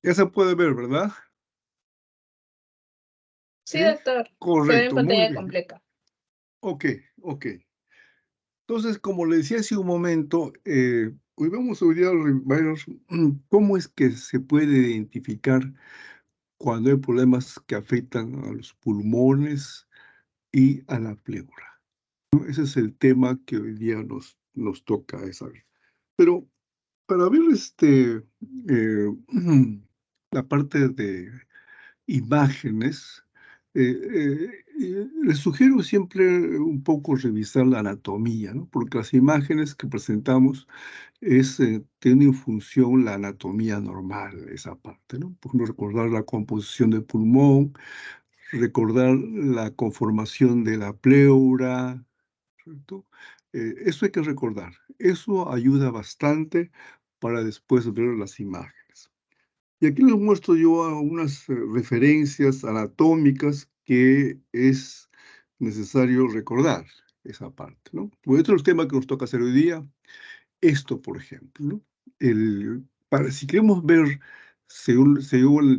Ya se puede ver, ¿verdad? Sí, doctor. Se ve en Correcto, muy pantalla bien. completa. Ok, ok. Entonces, como le decía hace un momento, hoy vamos a ver cómo es que se puede identificar cuando hay problemas que afectan a los pulmones y a la pleura, ¿no? Ese es el tema que hoy día nos toca saber. Pero para ver eh, la parte de imágenes, les sugiero siempre un poco revisar la anatomía, ¿no? Porque las imágenes que presentamos tienen en función la anatomía normal, esa parte, ¿no? Por ejemplo, recordar la composición del pulmón, recordar la conformación de la pleura, ¿cierto? Eso hay que recordar. Eso ayuda bastante para después ver las imágenes. Y aquí les muestro yo algunas referencias anatómicas que es necesario recordar esa parte, ¿no? Pues otro tema que nos toca hacer hoy día, esto, por ejemplo, ¿no? Si queremos ver, según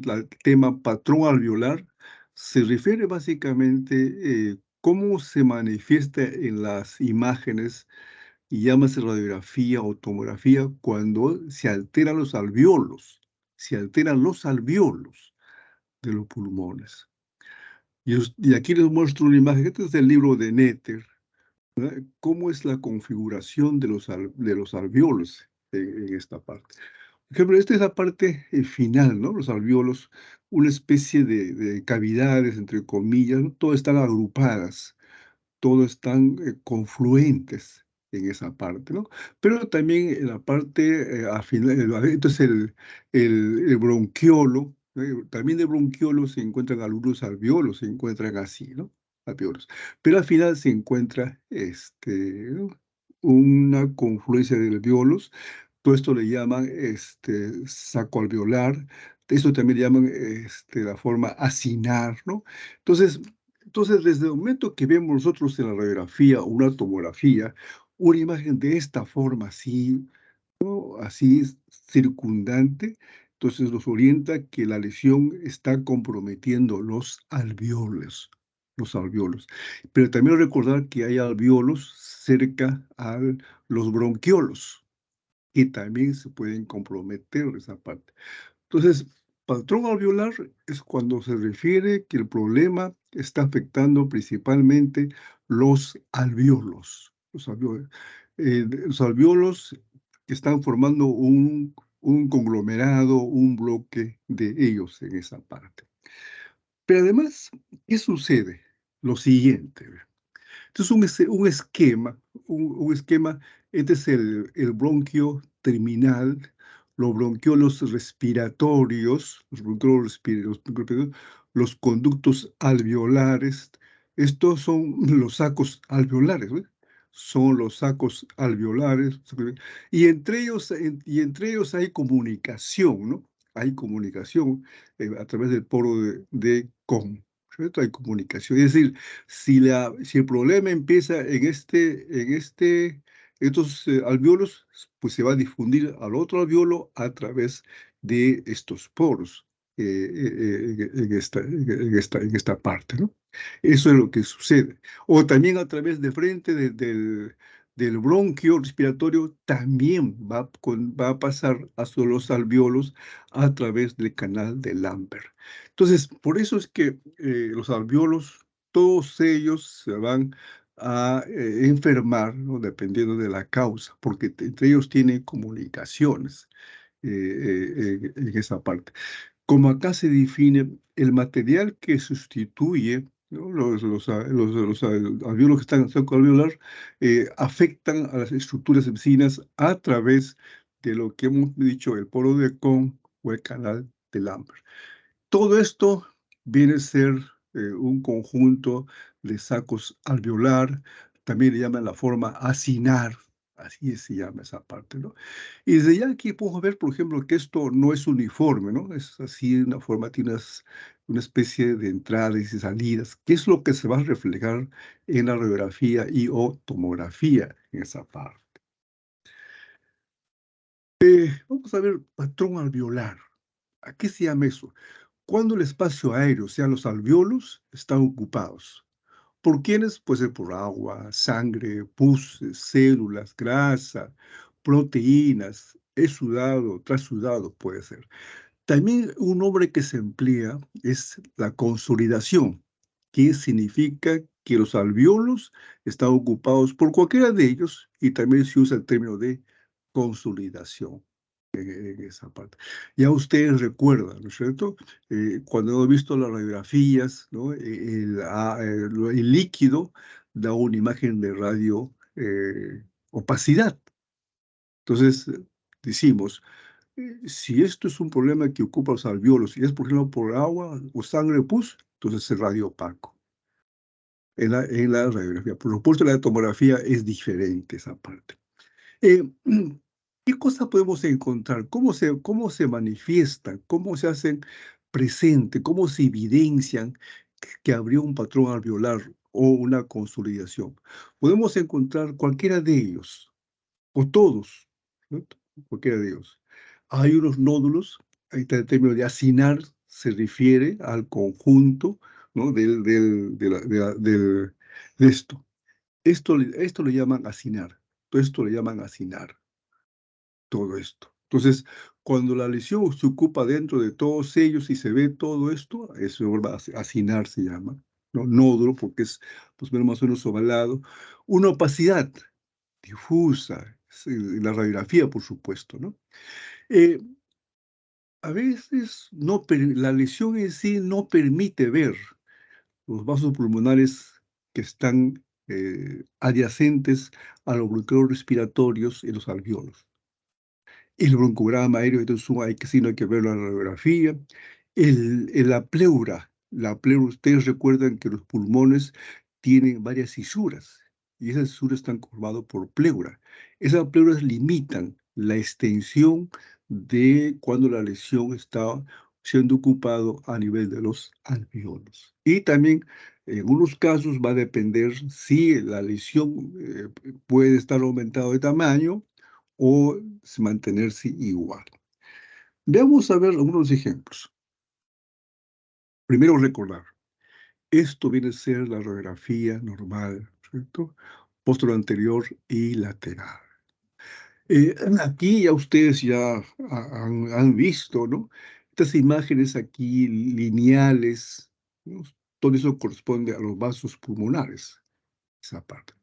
el tema patrón alveolar, se refiere básicamente cómo se manifiesta en las imágenes, y llámase radiografía o tomografía, cuando se alteran los alveolos, de los pulmones. Y aquí les muestro una imagen, este es del libro de Netter, ¿verdad? Cómo es la configuración de los alveolos en esta parte. Por ejemplo, esta es la parte final, ¿no? Los alveolos, una especie de cavidades, entre comillas, ¿no? Todas están agrupadas, todos están confluentes en esa parte, ¿no? Pero también en la parte al final, entonces el bronquiolo, también de bronquiolo se encuentran algunos alveolos, se encuentran así, ¿no? Alveolos. Pero al final se encuentra ¿no? Una confluencia de alveolos. Todo esto le llaman saco alveolar. Esto también le llaman la forma acinar, ¿no? Entonces, desde el momento que vemos nosotros en la radiografía o una tomografía, una imagen de esta forma, así, ¿no? Así circundante, entonces nos orienta que la lesión está comprometiendo los alveolos. Pero también recordar que hay alveolos cerca a los bronquiolos, que también se pueden comprometer esa parte. Entonces, patrón alveolar es cuando se refiere que el problema está afectando principalmente los alveolos. Los alveolos que están formando un conglomerado, un bloque de ellos en esa parte. Pero además, ¿qué sucede? Lo siguiente. Entonces, un esquema, este es el bronquio terminal, los bronquiolos respiratorios, los conductos alveolares. Estos son los sacos alveolares, ¿ve? Son los sacos alveolares, y entre ellos hay comunicación, ¿no? Hay comunicación a través del poro de Kohn, ¿cierto? Hay comunicación. Es decir, si el problema empieza estos alveolos, pues se va a difundir al otro alveolo a través de estos poros en esta parte, ¿no? Eso es lo que sucede. O también a través de frente del bronquio respiratorio, también va a pasar hacia los alveolos a través del canal de Lambert. Entonces, por eso es que los alveolos, todos ellos se van a enfermar, ¿no? Dependiendo de la causa, porque entre ellos tienen comunicaciones en esa parte. Como acá se define el material que sustituye, ¿no? Los alveolos que están en el saco alveolar afectan a las estructuras vecinas a través de lo que hemos dicho, el poro de Kohn o el canal de Lambert. Todo esto viene a ser un conjunto de sacos alveolar, también le llaman la forma acinar, así se llama esa parte, ¿no? Y desde ya aquí podemos ver, por ejemplo, que esto no es uniforme, ¿no? Es así, una forma, tiene una especie de entradas y salidas, que es lo que se va a reflejar en la radiografía y o tomografía en esa parte. Vamos a ver patrón alveolar. ¿A qué se llama eso? Cuando el espacio aéreo, o sea, los alvéolos, están ocupados. ¿Por quiénes? Puede ser por agua, sangre, pus, células, grasa, proteínas, exudado, trasudado puede ser. También un nombre que se emplea es la consolidación, que significa que los alvéolos están ocupados por cualquiera de ellos y también se usa el término de consolidación en esa parte. Ya ustedes recuerdan, ¿no es cierto? Cuando hemos visto las radiografías, ¿no? El líquido da una imagen de radio opacidad. Entonces, decimos, si esto es un problema que ocupa los alvéolos y es, por ejemplo, por agua o sangre pus, entonces es radio opaco en la radiografía. Por supuesto, la tomografía es diferente esa parte. Eh, ¿Qué cosas podemos encontrar? Cómo se manifiestan? ¿Cómo se hacen presente? ¿Cómo se evidencian que habría un patrón alveolar o una consolidación? Podemos encontrar cualquiera de ellos, o todos, ¿no? Cualquiera de ellos. Hay unos nódulos, ahí está el término de hacinar, se refiere al conjunto, ¿no? De esto. Esto lo llaman hacinar. Todo esto lo llaman hacinar, todo esto. Entonces, cuando la lesión se ocupa dentro de todos ellos y se ve todo esto, eso hacinar se llama, ¿no? Nódulo, porque es pues, más o menos ovalado. Una opacidad difusa, sí, la radiografía, por supuesto, ¿no? Eh, a veces la lesión en sí no permite ver los vasos pulmonares que están adyacentes a los bloqueos respiratorios y los alvéolos. El broncograma aéreo, entonces hay que, sí, no hay que verlo en la radiografía. La pleura, ustedes recuerdan que los pulmones tienen varias fisuras y esas fisuras están formadas por pleura. Esas pleuras limitan la extensión de cuando la lesión está siendo ocupado a nivel de los alvéolos. Y también en algunos casos va a depender si la lesión puede estar aumentado de tamaño o mantenerse igual. Veamos a ver algunos ejemplos. Primero recordar, esto viene a ser la radiografía normal, ¿cierto? Posterior anterior y lateral. Aquí ya ustedes ya han visto, ¿no? Estas imágenes aquí lineales, ¿no? Todo eso corresponde a los vasos pulmonares, esa parte.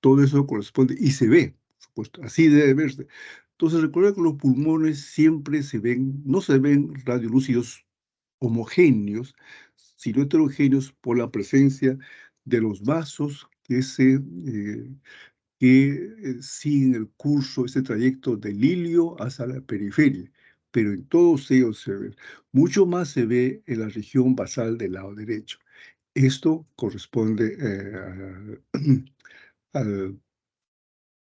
Todo eso corresponde y se ve, por supuesto, así debe verse. Entonces, recuerda que los pulmones siempre se ven, no se ven radiolúcidos homogéneos, sino heterogéneos por la presencia de los vasos que siguen el curso, ese trayecto del ilio hacia la periferia. Pero en todos ellos se ve. Mucho más se ve en la región basal del lado derecho. Esto corresponde al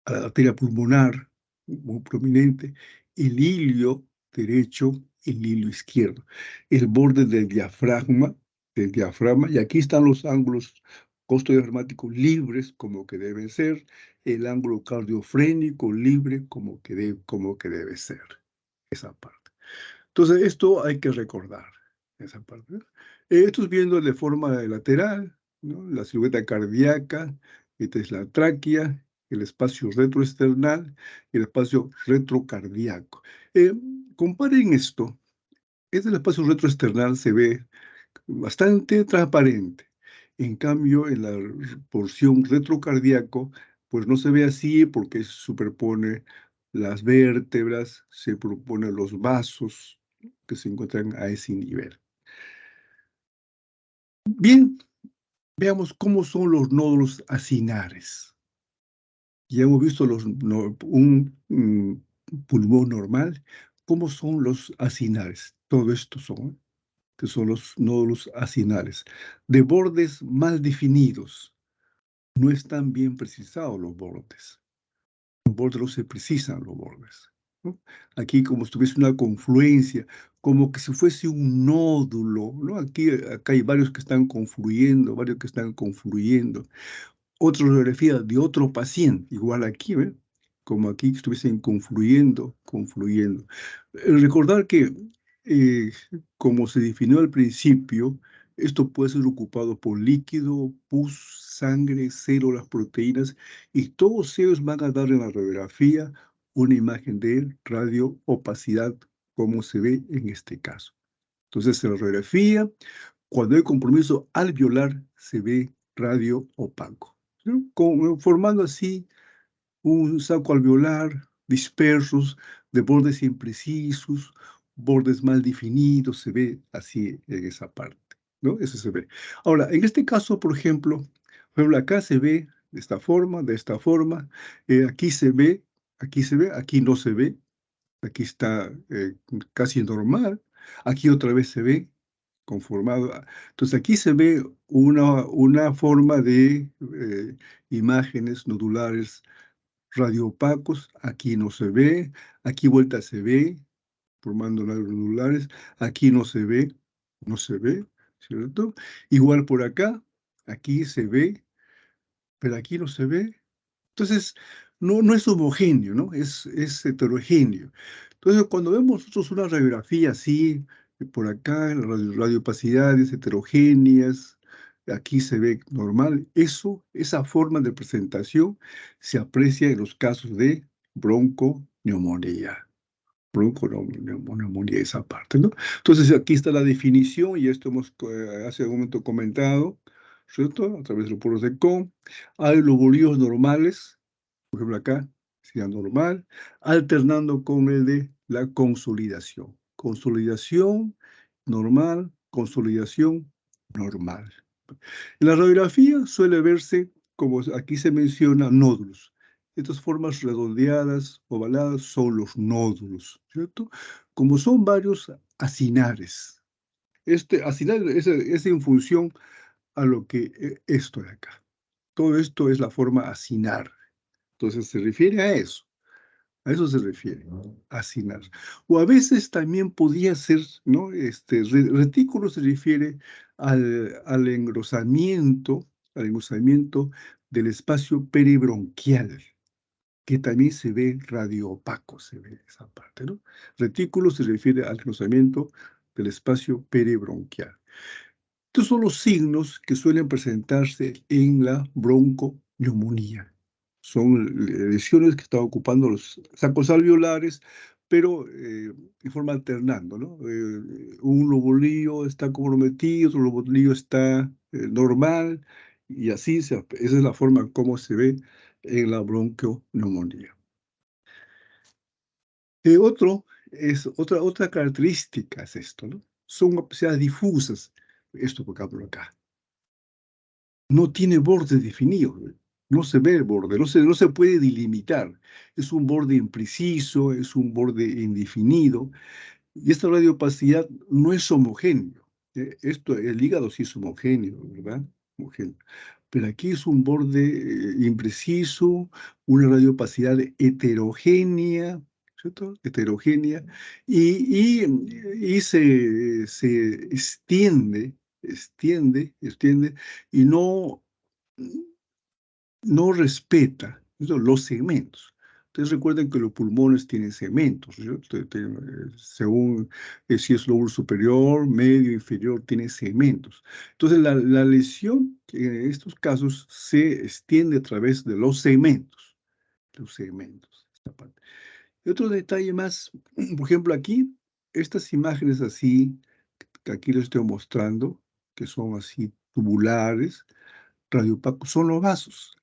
a la arteria pulmonar, muy prominente, el ilio derecho y el ilio izquierdo, el borde del diafragma, y aquí están los ángulos costodiafragmáticos libres, como que deben ser, el ángulo cardiofrénico libre, como que debe ser, esa parte. Entonces, esto hay que recordar, esa parte. Esto es viendo de forma lateral, ¿no? La silueta cardíaca, esta es la tráquea, el espacio retroesternal y el espacio retrocardíaco. Comparen esto. Este el espacio retroesternal se ve bastante transparente. En cambio, en la porción retrocardíaco, pues no se ve así porque se superpone las vértebras, se propone los vasos que se encuentran a ese nivel. Bien, veamos cómo son los nódulos acinares. Ya hemos visto un pulmón normal. ¿Cómo son los acinares? Todo esto son, que son los nódulos acinares, de bordes mal definidos. No están bien precisados los bordes. Los bordes no se precisan los bordes, ¿no? Aquí como si tuviese una confluencia, como que si fuese un nódulo, ¿no? Acá hay varios que están confluyendo, varios que están confluyendo. Otra radiografía de otro paciente, igual aquí, ¿ve? Como aquí estuviesen confluyendo. Recordar que como se definió al principio, esto puede ser ocupado por líquido, pus, sangre, células, proteínas, y todos ellos van a dar en la radiografía una imagen de radioopacidad, como se ve en este caso. Entonces, en la radiografía, cuando hay compromiso alveolar, se ve radio opaco, ¿no? Formando así un saco alveolar dispersos, de bordes imprecisos, bordes mal definidos, se ve así en esa parte, ¿no? Eso se ve. Ahora, en este caso, por ejemplo, acá se ve de esta forma, aquí se ve, aquí no se ve, aquí está casi normal, aquí otra vez se ve conformado. Entonces aquí se ve una forma de imágenes nodulares radioopacos, aquí no se ve, aquí vuelta se ve, formando lados nodulares, aquí no se ve, no se ve, ¿cierto? Igual por acá, aquí se ve, pero aquí no se ve. Entonces, no es homogéneo, ¿no? Es heterogéneo. Entonces, cuando vemos nosotros una radiografía así, por acá, radiopacidades heterogéneas, aquí se ve normal, esa forma de presentación se aprecia en los casos de bronconeumonía. Bronconeumonía, esa parte, ¿no? Entonces, aquí está la definición, y esto hemos hace un momento comentado, ¿cierto? A través de los poros de Kohn. Hay lobulios normales, por ejemplo acá, sería normal, alternando con el de la consolidación. Consolidación normal, consolidación normal. En la radiografía suele verse, como aquí se menciona, nódulos. Estas formas redondeadas, ovaladas, son los nódulos, ¿cierto? Como son varios acinares. Este acinar es en función a lo que esto de acá. Todo esto es la forma acinar. Entonces se refiere a eso se refiere, acinar. O a veces también podía ser, ¿no? Retículo se refiere al engrosamiento del espacio peribronquial, que también se ve radioopaco, se ve esa parte, ¿no? Retículo se refiere al engrosamiento del espacio peribronquial. Estos son los signos que suelen presentarse en la bronconeumonía. Son lesiones que están ocupando los sacos alveolares, pero de forma alternando, ¿no? Un lobulillo está comprometido, otro lobulillo está normal, y así esa es la forma como se ve en la bronconeumonía. Otra característica es esto, ¿no? Son opacidades difusas, esto por acá. No tiene borde definido, no se ve el borde, no se puede delimitar. Es un borde impreciso, es un borde indefinido, y esta radiopacidad no es homogéneo. El hígado sí es homogéneo, ¿verdad? Homogéneo. Pero aquí es un borde impreciso, una radiopacidad heterogénea, ¿cierto? Heterogénea, y se extiende, y no respeta, ¿no?, los segmentos. Entonces recuerden que los pulmones tienen segmentos, ¿no? Según si es lóbulo superior, medio, inferior, tiene segmentos. Entonces la lesión en estos casos se extiende a través de los segmentos. Esta parte. Y otro detalle más, por ejemplo aquí, estas imágenes así, que aquí les estoy mostrando, que son así tubulares, radiopacos, son los vasos.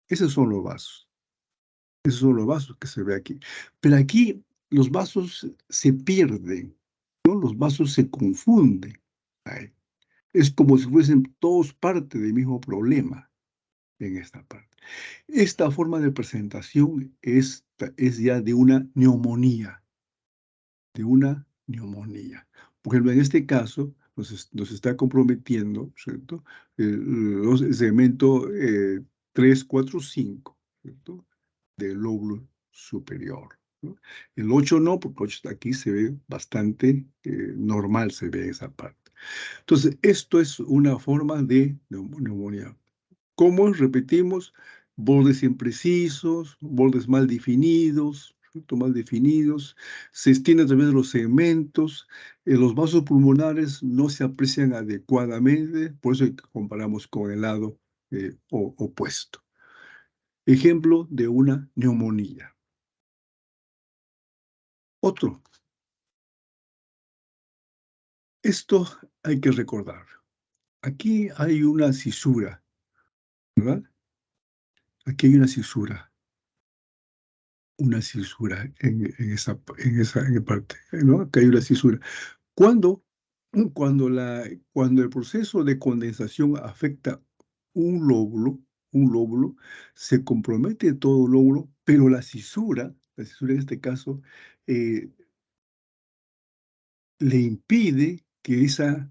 Esos son los vasos. Esos son los vasos que se ve aquí. Pero aquí los vasos se pierden, ¿no? Los vasos se confunden. Ay, es como si fuesen todos parte del mismo problema en esta parte. Esta forma de presentación es ya de una neumonía. Por ejemplo, en este caso nos está comprometiendo, ¿cierto? El segmento 3, 4, 5, ¿cierto? Del lóbulo superior, ¿no? El 8 no, porque aquí se ve bastante normal, se ve esa parte. Entonces, esto es una forma de neumonía. ¿Cómo? Repetimos, bordes imprecisos, bordes mal definidos, más definidos, se extiende a través de los segmentos, los vasos pulmonares no se aprecian adecuadamente, por eso comparamos con el lado opuesto. Ejemplo de una neumonía. Otro. Esto hay que recordar. Aquí hay una cisura, ¿verdad? Aquí hay una cisura en esa parte, ¿no? Acá hay una cisura. Cuando el proceso de condensación afecta un lóbulo, se compromete todo el lóbulo, pero la cisura en este caso, le impide que ese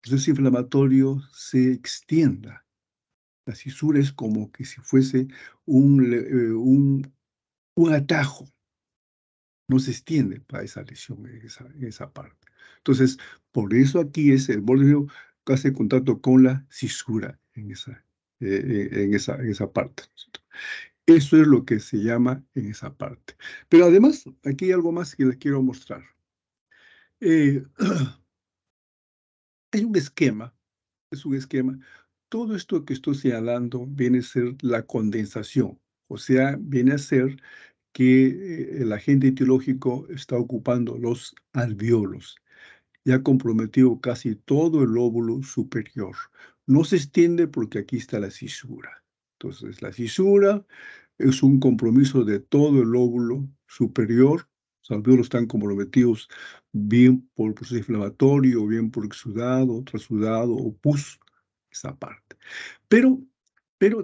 proceso inflamatorio se extienda. La cisura es como que si fuese un atajo, no se extiende para esa lesión en esa parte. Entonces, por eso aquí es el borde que hace contacto con la cisura en esa parte. Eso es lo que se llama en esa parte. Pero además, aquí hay algo más que les quiero mostrar. Hay un esquema, es un esquema. Todo esto que estoy señalando viene a ser la condensación, o sea, viene a ser que el agente etiológico está ocupando los alvéolos y ha comprometido casi todo el lóbulo superior. No se extiende porque aquí está la cisura. Entonces, la fisura es un compromiso de todo el lóbulo superior. Los alvéolos están comprometidos bien por proceso inflamatorio, bien por exudado, trasudado o pus, esa parte. Pero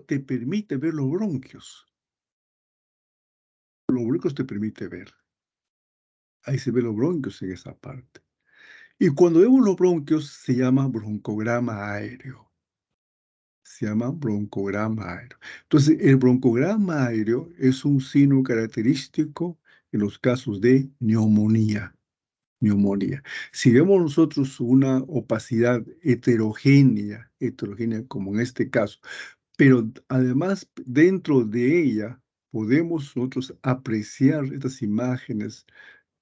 te permite ver los bronquios. Los bronquios te permite ver. Ahí se ven los bronquios en esa parte. Y cuando vemos los bronquios se llama broncograma aéreo. Se llama broncograma aéreo. Entonces, el broncograma aéreo es un signo característico en los casos de neumonía. Si vemos nosotros una opacidad heterogénea como en este caso, pero además dentro de ella podemos nosotros apreciar estas imágenes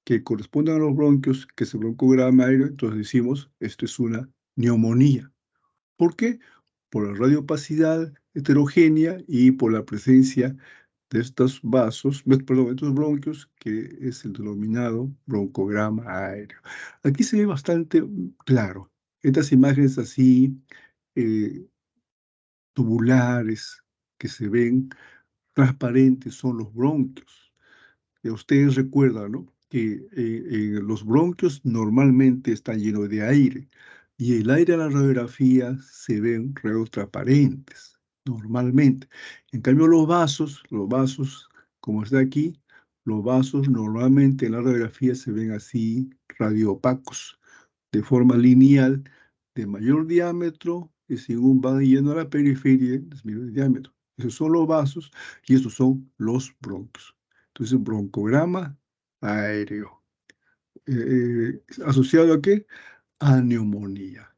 que corresponden a los bronquios, que es el broncograma aéreo, entonces decimos, esto es una neumonía. ¿Por qué? Por la radiopacidad heterogénea y por la presencia de estos vasos, perdón, estos bronquios, que es el denominado broncograma aéreo. Aquí se ve bastante claro. Estas imágenes así, eh, tubulares, que se ven transparentes, son los bronquios. Ustedes recuerdan, ¿no? Que los bronquios normalmente están llenos de aire y el aire a la radiografía se ven rayos transparentes, normalmente. En cambio, los vasos, como está aquí, los vasos normalmente en la radiografía se ven así radiopacos, de forma lineal, de mayor diámetro y según van yendo a la periferia, disminuye el diámetro. Esos son los vasos y estos son los bronquios. Entonces, broncograma aéreo. ¿Asociado a qué? A neumonía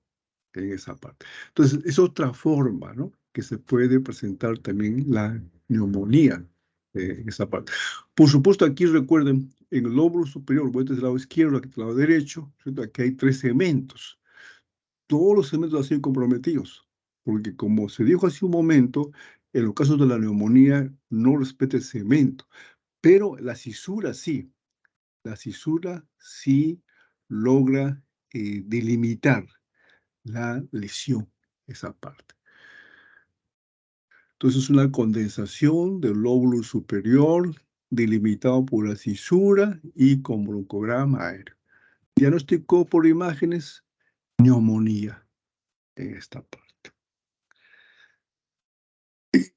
en esa parte. Entonces, es otra forma, ¿no? Que se puede presentar también la neumonía en esa parte. Por supuesto, aquí recuerden, en el lóbulo superior, voy desde el lado izquierdo, aquí del lado derecho, ¿cierto? Aquí hay 3 segmentos. Todos los segmentos han sido comprometidos, porque como se dijo hace un momento, en los casos de la neumonía no respeta el segmento, pero la cisura sí. La cisura sí logra delimitar la lesión, esa parte. Entonces, es una condensación del lóbulo superior delimitado por la cisura y con broncograma aéreo. Diagnosticó por imágenes neumonía en esta parte.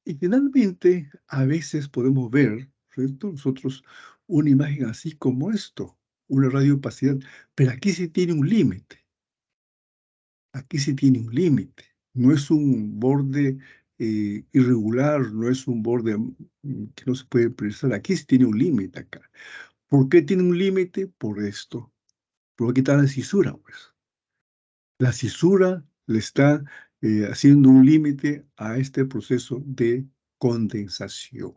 Y finalmente, a veces podemos ver, ¿cierto? Nosotros una imagen así como esto, una radiopacidad, pero aquí sí tiene un límite. Aquí sí tiene un límite. No es un borde irregular, no es un borde que no se puede precisar. Aquí sí tiene un límite acá. ¿Por qué tiene un límite? Por esto. Por aquí está la cisura, pues. La cisura le está haciendo un límite a este proceso de condensación.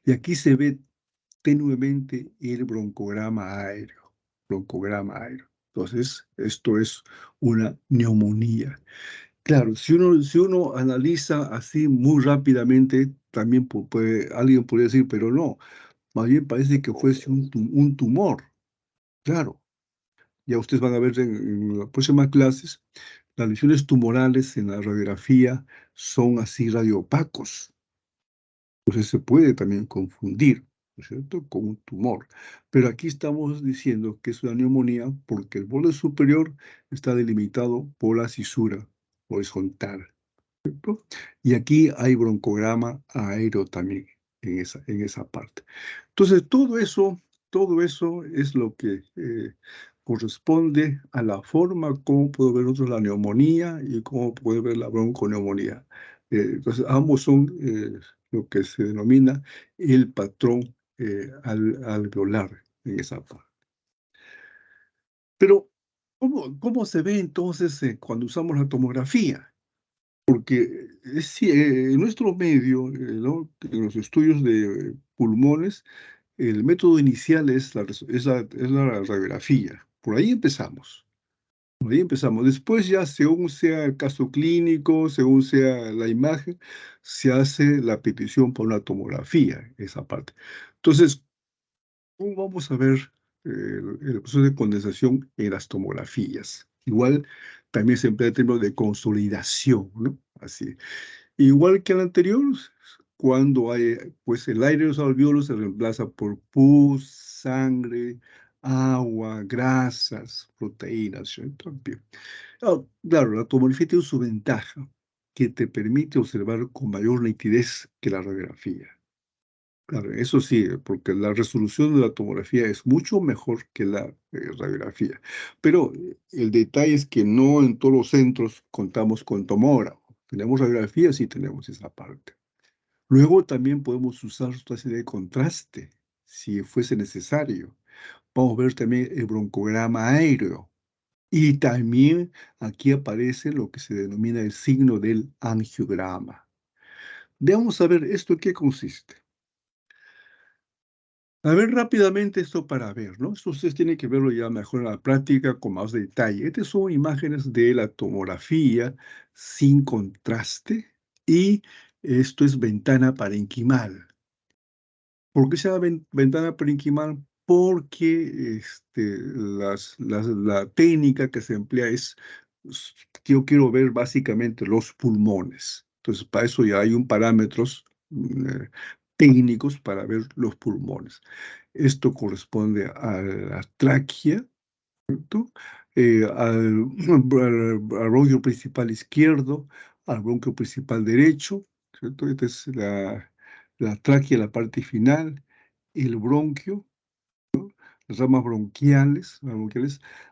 Y aquí se ve tenuemente el broncograma aéreo. Broncograma aéreo. Entonces, esto es una neumonía. Claro, si uno analiza así muy rápidamente, también alguien podría decir, pero no, más bien parece que fuese un tumor. Claro, ya ustedes van a ver en las próximas clases, las lesiones tumorales en la radiografía son así radioopacos. Entonces se puede también confundir, ¿no es cierto?, con un tumor. Pero aquí estamos diciendo que es una neumonía porque el borde superior está delimitado por la cisura horizontal, ¿cierto? Y aquí hay broncograma aéreo también en esa parte. Entonces, todo eso es lo que corresponde a la forma como puedo ver nosotros la neumonía y cómo puede ver la bronconeumonía. Entonces, ambos son lo que se denomina el patrón alveolar en esa parte. Pero, ¿cómo se ve entonces cuando usamos la tomografía? Porque sí, en nuestro medio, ¿no?, en los estudios de pulmones, el método inicial es la radiografía. Por ahí empezamos. Por ahí empezamos. Después ya, según sea el caso clínico, según sea la imagen, se hace la petición por una tomografía, esa parte. Entonces, ¿cómo vamos a ver el proceso de condensación en las tomografías? Igual también se emplea el término de consolidación, ¿no? Así. Igual que el anterior, cuando hay, pues el aire de los alvéolos se reemplaza por pus, sangre, agua, grasas, proteínas, ¿cierto? Bien. Claro, la tomografía tiene su ventaja, que te permite observar con mayor nitidez que la radiografía. Claro, eso sí, porque la resolución de la tomografía es mucho mejor que la radiografía. Pero el detalle es que no en todos los centros contamos con tomógrafo. Tenemos radiografía, sí tenemos esa parte. Luego también podemos usar otra serie de contraste, si fuese necesario. Vamos a ver también el broncograma aéreo. Y también aquí aparece lo que se denomina el signo del angiograma. Veamos a ver esto en qué consiste. A ver rápidamente esto para ver, ¿no? Esto ustedes tienen que verlo ya mejor en la práctica con más detalle. Estas son imágenes de la tomografía sin contraste y esto es ventana parenquimal. ¿Por qué se llama ventana parenquimal? Porque la técnica que se emplea yo quiero ver básicamente los pulmones. Entonces, para eso ya hay parámetros técnicos para ver los pulmones. Esto corresponde a la tráquea, ¿cierto? Al bronquio principal izquierdo, al bronquio principal derecho, ¿cierto? Esta es la tráquea, la parte final, el bronquio, las ramas bronquiales.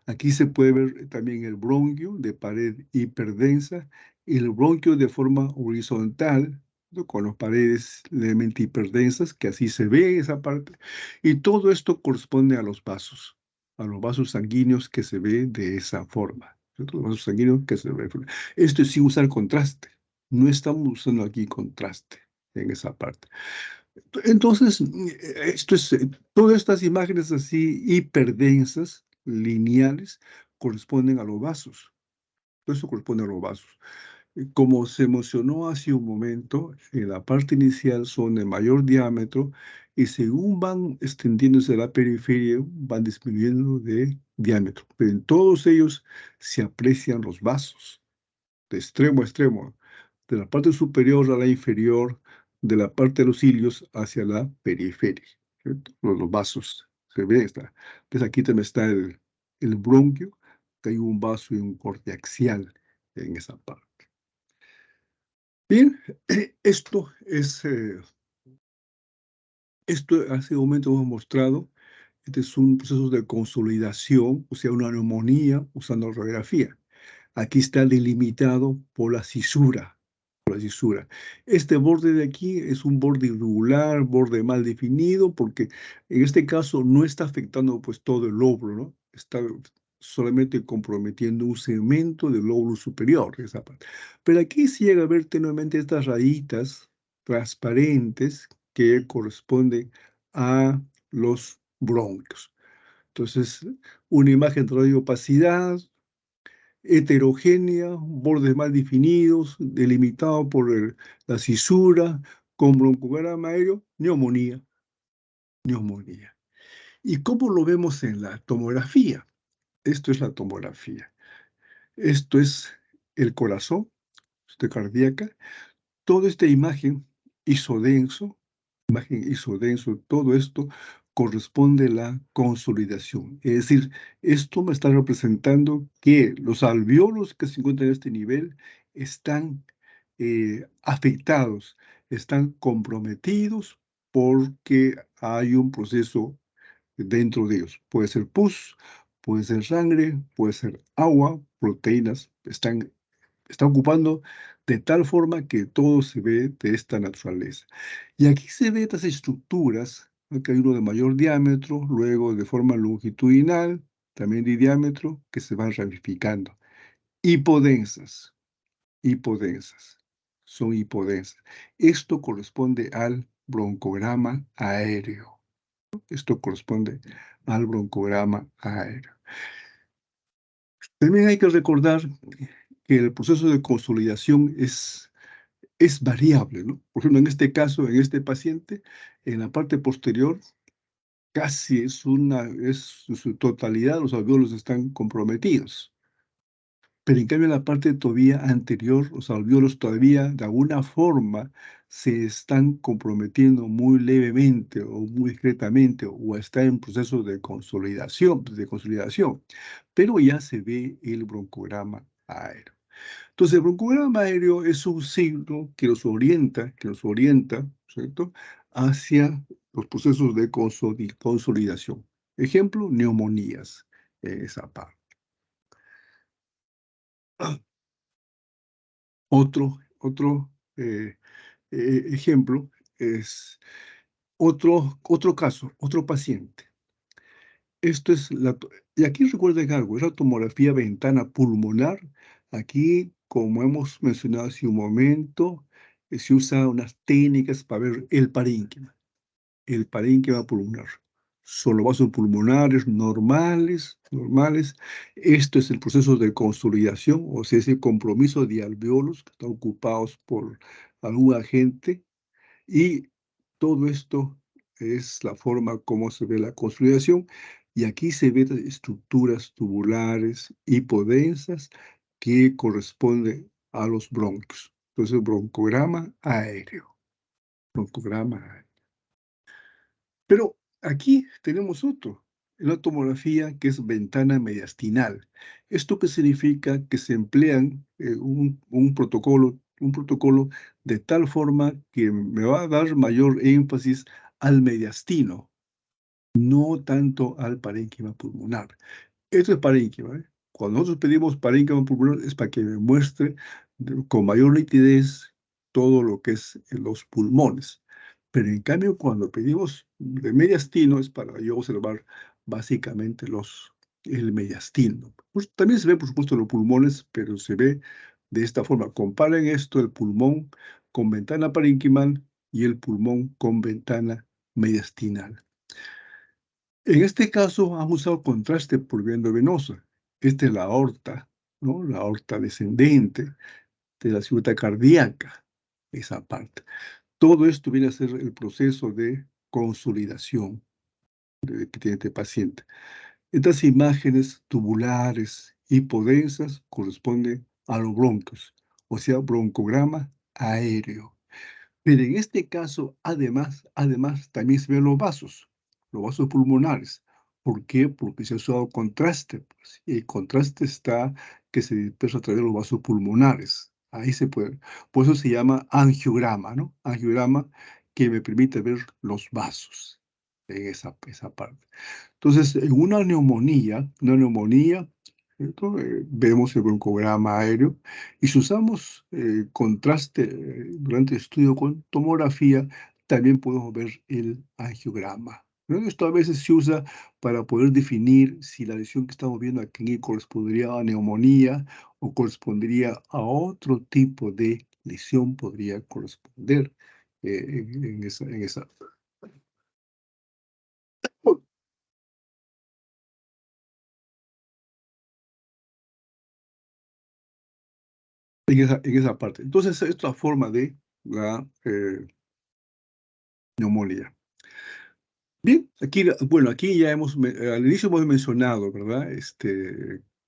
Aquí se puede ver también el bronquio de pared hiperdensa, el bronquio de forma horizontal, ¿no?, con las paredes levemente hiperdensas, que así se ve esa parte, y todo esto corresponde a los vasos sanguíneos que se ve de esa forma, ¿cierto? Los vasos sanguíneos que se ve. Esto es sin usar contraste, no estamos usando aquí contraste en esa parte. Entonces, todas estas imágenes así hiperdensas, lineales, corresponden a los vasos. Todo eso corresponde a los vasos. Como se mencionó hace un momento, en la parte inicial son de mayor diámetro y según van extendiéndose a la periferia, van disminuyendo de diámetro. Pero en todos ellos se aprecian los vasos, de extremo a extremo, de la parte superior a la inferior, de la parte de los cilios hacia la periferia, ¿cierto? Los vasos, se ve, pues aquí también está el bronquio, que hay un vaso y un corte axial en esa parte. Bien, esto hace un momento hemos mostrado, este es un proceso de consolidación, o sea, una neumonía usando radiografía. Aquí está delimitado por la cisura. Este borde de aquí es un borde irregular, borde mal definido, porque en este caso no está afectando pues todo el lóbulo, ¿no? Está solamente comprometiendo un segmento del lóbulo superior, esa parte. Pero aquí se llega a ver tenuemente estas rayitas transparentes que corresponden a los bronquios. Entonces, una imagen de radiopacidad, heterogénea, bordes más definidos, delimitado por la cisura, con broncograma aéreo, neumonía. ¿Y cómo lo vemos en la tomografía? Esto es la tomografía. Esto es el corazón, cardíaca. Toda esta imagen isodenso, todo esto corresponde a la consolidación. Es decir, esto me está representando que los alvéolos que se encuentran en este nivel están afectados, están comprometidos porque hay un proceso dentro de ellos. Puede ser pus, puede ser sangre, puede ser agua, proteínas, está ocupando de tal forma que todo se ve de esta naturaleza. Y aquí se ve estas estructuras, ¿no? Que hay uno de mayor diámetro, luego de forma longitudinal, también de diámetro, que se van ramificando. Hipodensas, son hipodensas. Esto corresponde al broncograma aéreo. Esto corresponde al broncograma aéreo. También hay que recordar que el proceso de consolidación es variable, ¿no? Por ejemplo, en este caso, en este paciente, en la parte posterior, casi es su totalidad, los alvéolos están comprometidos. Pero en cambio, en la parte todavía anterior, los alvéolos todavía, de alguna forma, se están comprometiendo muy levemente o muy discretamente, o está en proceso de consolidación, pero ya se ve el broncograma aéreo. Entonces, el broncograma aéreo es un signo que nos orienta, ¿cierto?, hacia los procesos de consolidación. Ejemplo, neumonías, esa parte. Otro ejemplo es otro caso, otro paciente. Esto es y aquí recuerden algo, es la tomografía ventana pulmonar. Aquí, como hemos mencionado hace un momento, se usan unas técnicas para ver el parénquima pulmonar. Son los vasos pulmonares normales. Esto es el proceso de consolidación, o sea, ese compromiso de alvéolos que están ocupados por algún agente, y todo esto es la forma como se ve la consolidación, y aquí se ven estructuras tubulares hipodensas que corresponden a los bronquios. Entonces, broncograma aéreo. Pero aquí tenemos otro, la tomografía que es ventana mediastinal. ¿Esto qué significa? Que se emplean un protocolo de tal forma que me va a dar mayor énfasis al mediastino, no tanto al parénquima pulmonar. Esto es parénquima, ¿eh? Cuando nosotros pedimos parénquima pulmonar es para que me muestre con mayor nitidez todo lo que es los pulmones. Pero en cambio, cuando pedimos de mediastino es para yo observar básicamente el mediastino. Pues también se ve, por supuesto, los pulmones, pero se ve de esta forma. Comparen esto, el pulmón con ventana parénquimal y el pulmón con ventana mediastinal. En este caso, han usado contraste por vía endovenosa. Esta es la aorta, ¿no? La aorta descendente de la ciuta cardíaca, esa parte. Todo esto viene a ser el proceso de consolidación que tiene este paciente. Estas imágenes tubulares hipodensas corresponden a los bronquios, o sea, broncograma aéreo. Pero en este caso, además, también se ven los vasos pulmonares. ¿Por qué? Porque se ha usado contraste, pues, y el contraste está que se dispersa a través de los vasos pulmonares. Ahí se puede. Por eso se llama angiograma, ¿no? Angiograma que me permite ver los vasos en esa parte. Entonces, en una neumonía, ¿cierto? Vemos el broncograma aéreo, y si usamos contraste durante el estudio con tomografía, también podemos ver el angiograma, ¿no? Esto a veces se usa para poder definir si la lesión que estamos viendo aquí correspondería a neumonía o correspondería a otro tipo de lesión, podría corresponder en esa. en esa parte. Entonces, esta es la forma de la neumonía. Bien, aquí, bueno, aquí ya al inicio hemos mencionado, ¿verdad?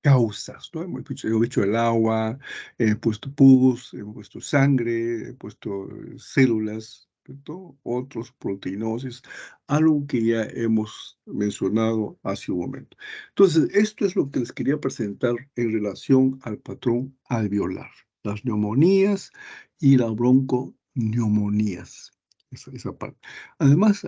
Causas, ¿no? Hemos dicho el agua, hemos puesto pus, hemos puesto sangre, hemos puesto células, ¿no? Otros proteinosis, algo que ya hemos mencionado hace un momento. Entonces, esto es lo que les quería presentar en relación al patrón alveolar, las neumonías y las bronconeumonías, esa parte. Además,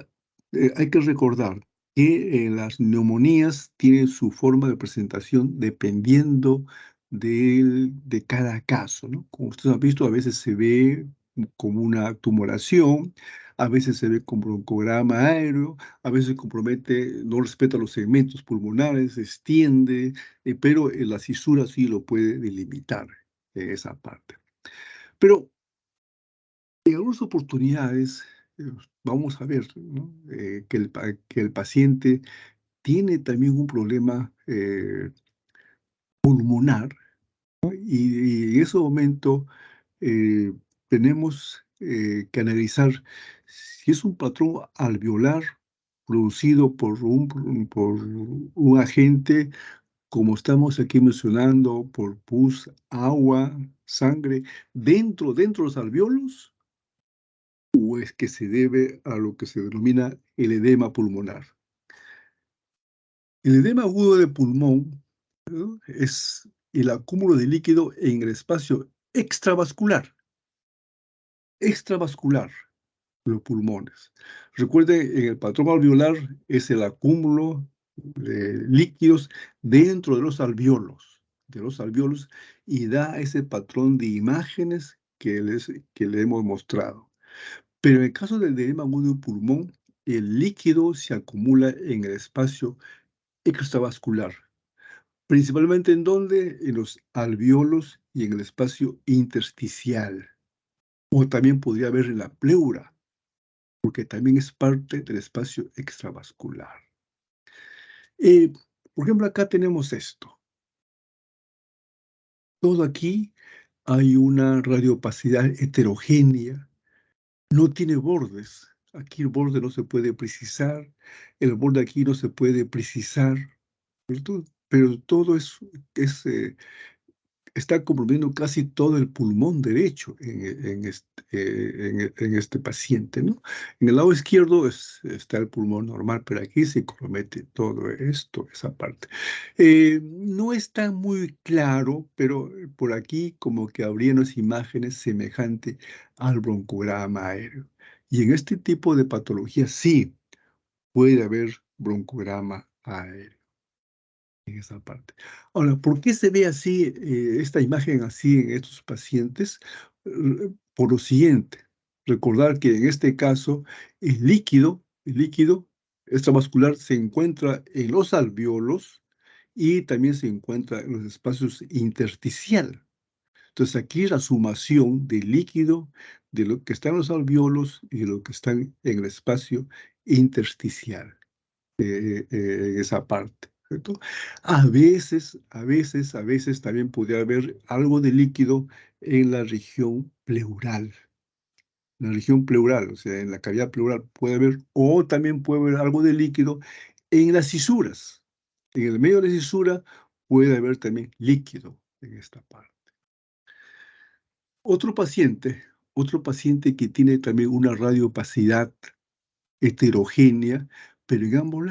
hay que recordar que las neumonías tienen su forma de presentación dependiendo de cada caso, ¿no? Como ustedes han visto, a veces se ve como una tumoración, a veces se ve con broncograma aéreo, a veces compromete, no respeta los segmentos pulmonares, se extiende, pero la cisura sí lo puede delimitar en esa parte. Pero en algunas oportunidades vamos a ver, ¿no? Que el paciente tiene también un problema pulmonar, ¿no? Y en ese momento eh, tenemos que analizar si es un patrón alveolar producido por un agente, como estamos aquí mencionando, por pus, agua, sangre, dentro de los alveolos, o es que se debe a lo que se denomina el edema pulmonar. El edema agudo de pulmón, ¿no? Es el acúmulo de líquido en el espacio extravascular, extravascular, de los pulmones. Recuerden, en el patrón alveolar es el acúmulo de líquidos dentro de los alveolos, y da ese patrón de imágenes que le hemos mostrado. Pero en el caso del edema agudo de pulmón, el líquido se acumula en el espacio extravascular. Principalmente en dónde? En los alveolos y en el espacio intersticial. O también podría haber en la pleura, porque también es parte del espacio extravascular. Eh, por ejemplo, acá tenemos esto. Todo aquí hay una radiopacidad heterogénea, no tiene bordes. Aquí el borde no se puede precisar, el borde aquí no se puede precisar, pero todo está comprimiendo casi todo el pulmón derecho en este paciente, ¿no? En el lado izquierdo está el pulmón normal, pero aquí se compromete todo esto, esa parte. No está muy claro, pero por aquí como que habría unas imágenes semejantes al broncograma aéreo. Y en este tipo de patología sí puede haber broncograma aéreo en esa parte. Ahora, ¿por qué se ve así, esta imagen así en estos pacientes? Por lo siguiente, recordar que en este caso el líquido extravascular se encuentra en los alveolos y también se encuentra en los espacios intersticial. Entonces aquí la sumación del líquido de lo que está en los alveolos y de lo que está en el espacio intersticial, en esa parte, ¿cierto? A veces también podría haber algo de líquido en la región pleural, o sea, en la cavidad pleural puede haber, o también puede haber algo de líquido en las cisuras. En el medio de la cisura puede haber también líquido en esta parte. Otro paciente, otro paciente que tiene también una radiopacidad heterogénea, pero en ambos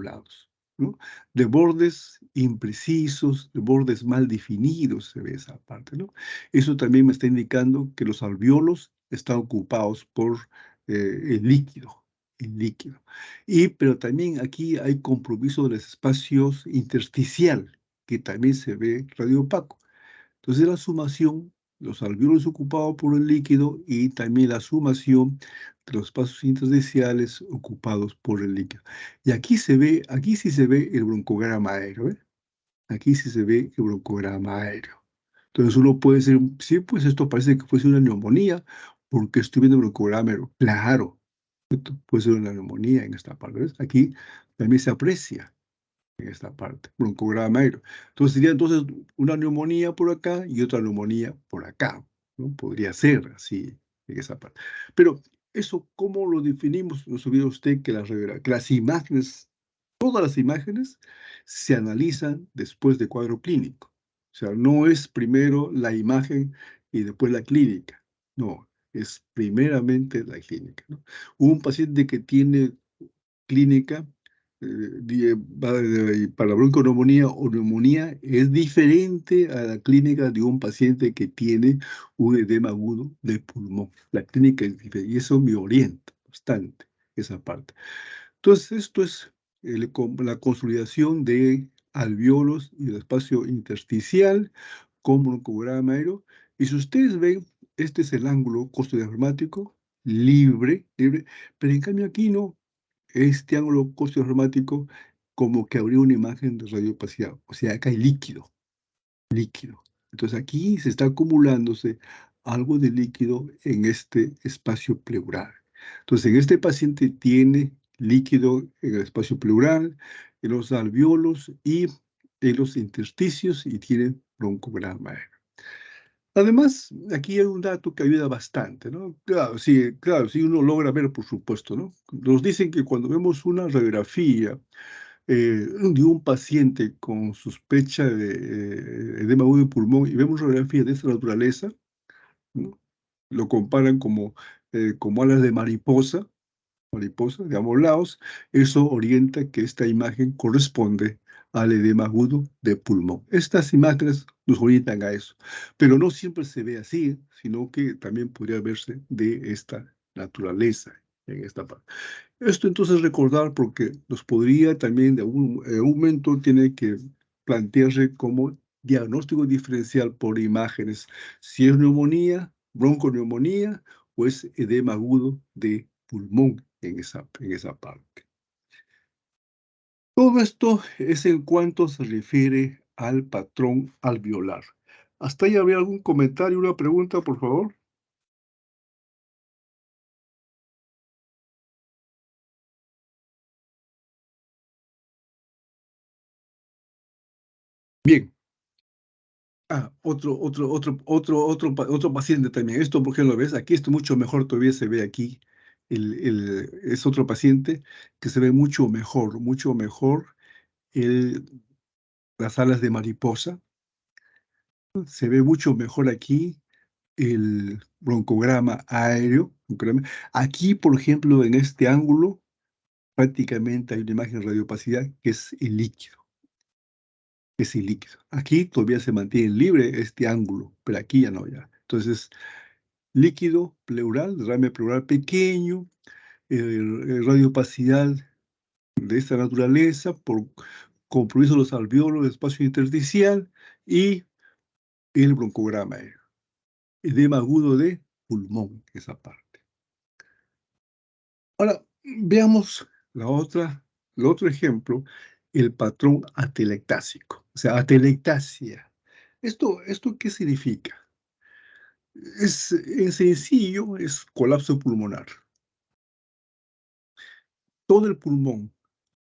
lados, ¿no? De bordes imprecisos, de bordes mal definidos, se ve esa parte, ¿no? Eso también me está indicando que los alveolos están ocupados por el líquido, el líquido. Pero también aquí hay compromiso de los espacios intersticial, que también se ve radiopaco. Entonces la sumación, los alveolos ocupados por el líquido y también la sumación de los espacios intersticiales ocupados por el líquido. Y aquí sí se ve el broncograma aéreo, ¿eh? Aquí sí se ve el broncograma aéreo. Entonces uno puede decir, sí, pues esto parece que fuese una neumonía, porque estoy viendo el broncograma aéreo. Claro, esto puede ser una neumonía en esta parte, ¿ves? Aquí también se aprecia en esta parte, broncograma aéreo. Entonces sería entonces una neumonía por acá y otra neumonía por acá, ¿no? Podría ser así en esa parte. Pero eso, ¿cómo lo definimos? Nos olvida usted que las imágenes, todas las imágenes se analizan después de cuadro clínico. O sea, no es primero la imagen y después la clínica. No, es primeramente la clínica, ¿no? Un paciente que tiene clínica para bronconeumonía o neumonía es diferente a la clínica de un paciente que tiene un edema agudo de pulmón. La clínica es diferente y eso me orienta bastante esa parte. Entonces, esto es la consolidación de alvéolos y el espacio intersticial con broncograma aéreo. Y si ustedes ven, este es el ángulo costodiafragmático libre, libre, pero en cambio aquí no, este ángulo costodiafragmático como que habría una imagen de radiopacidad, o sea, acá hay líquido, líquido. Entonces aquí se está acumulándose algo de líquido en este espacio pleural. Entonces en este paciente tiene líquido en el espacio pleural, en los alvéolos y en los intersticios y tiene broncograma. Además, aquí hay un dato que ayuda bastante, ¿no? Claro, si uno logra ver, por supuesto, ¿no? Nos dicen que cuando vemos una radiografía de un paciente con sospecha de edema agudo de pulmón y vemos radiografía de esta naturaleza, ¿no? Lo comparan como alas de mariposa de ambos lados, eso orienta que esta imagen corresponde al edema agudo de pulmón. Estas imágenes nos orientan a eso, pero no siempre se ve así, sino que también podría verse de esta naturaleza en esta parte. Esto entonces recordar porque nos podría también de algún momento tiene que plantearse como diagnóstico diferencial por imágenes, si es neumonía, bronconeumonía o es edema agudo de pulmón en esa parte. Todo esto es en cuanto se refiere al patrón alveolar. ¿Hasta ahí habría algún comentario, una pregunta, por favor? Bien. Otro paciente también. Esto, por ejemplo, ¿ves? Aquí esto mucho mejor todavía se ve aquí. Es otro paciente que se ve mucho mejor las alas de mariposa. Se ve mucho mejor aquí el broncograma aéreo. Aquí, por ejemplo, en este ángulo, prácticamente hay una imagen de radiopacidad que es el líquido. Es el líquido. Aquí todavía se mantiene libre este ángulo, pero aquí ya no, ya. Entonces, líquido pleural, derrame pleural pequeño, radiopacidad de esta naturaleza por compromiso de los alvéolos del espacio intersticial y el broncograma aéreo. Edema agudo de pulmón, esa parte. Ahora, veamos el otro ejemplo, el patrón atelectásico, o sea, atelectasia. ¿Esto qué significa? En sencillo, es colapso pulmonar. Todo el pulmón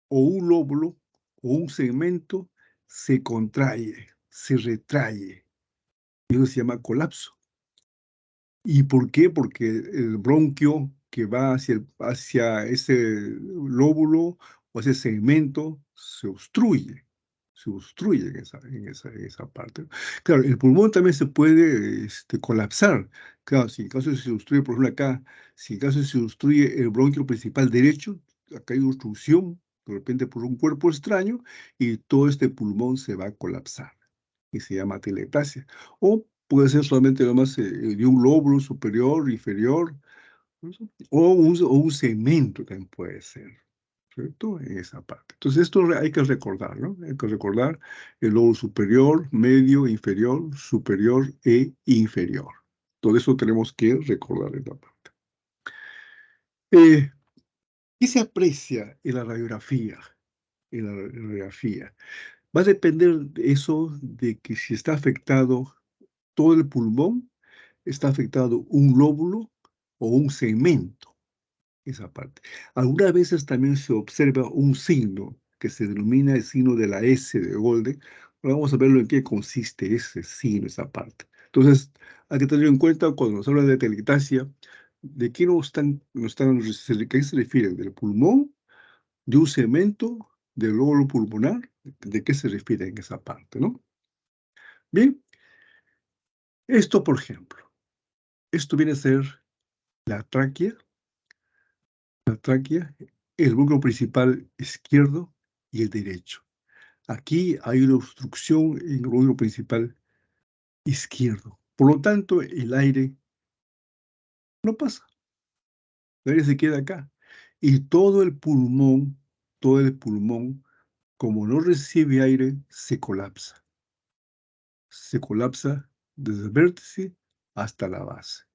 o un lóbulo o un segmento se contrae, se retrae. Eso se llama colapso. ¿Y por qué? Porque el bronquio que va hacia ese lóbulo o ese segmento se obstruye en esa parte. Claro, el pulmón también se puede colapsar. Claro, si en caso se obstruye, por ejemplo acá, si en caso se obstruye el bronquio principal derecho, acá hay obstrucción, de repente por un cuerpo extraño, y todo este pulmón se va a colapsar y se llama atelectasia. O puede ser solamente nomás de un lóbulo superior, inferior, ¿no? O un segmento también puede ser, ¿cierto? En esa parte. Entonces esto hay que recordar, ¿no? Hay que recordar el lóbulo superior, medio, inferior, superior e inferior. Todo eso tenemos que recordar en la parte. ¿Qué se aprecia en la radiografía? En la radiografía. Va a depender de eso, de que si está afectado todo el pulmón, está afectado un lóbulo o un segmento, esa parte. Algunas veces también se observa un signo que se denomina el signo de la S de Golden. Ahora vamos a verlo en qué consiste ese signo, esa parte. Entonces, hay que tener en cuenta cuando nos habla de telectasia, ¿de qué qué se refieren? ¿Del pulmón? ¿De un cemento? ¿Del lóbulo pulmonar? ¿De qué se refiere en esa parte, no? Bien, esto por ejemplo, esto viene a ser la tráquea, el bronquio principal izquierdo y el derecho. Aquí hay una obstrucción en el bronquio principal izquierdo. Por lo tanto, el aire no pasa. El aire se queda acá. Y todo el pulmón, como no recibe aire, se colapsa. Se colapsa desde el vértice hasta la base.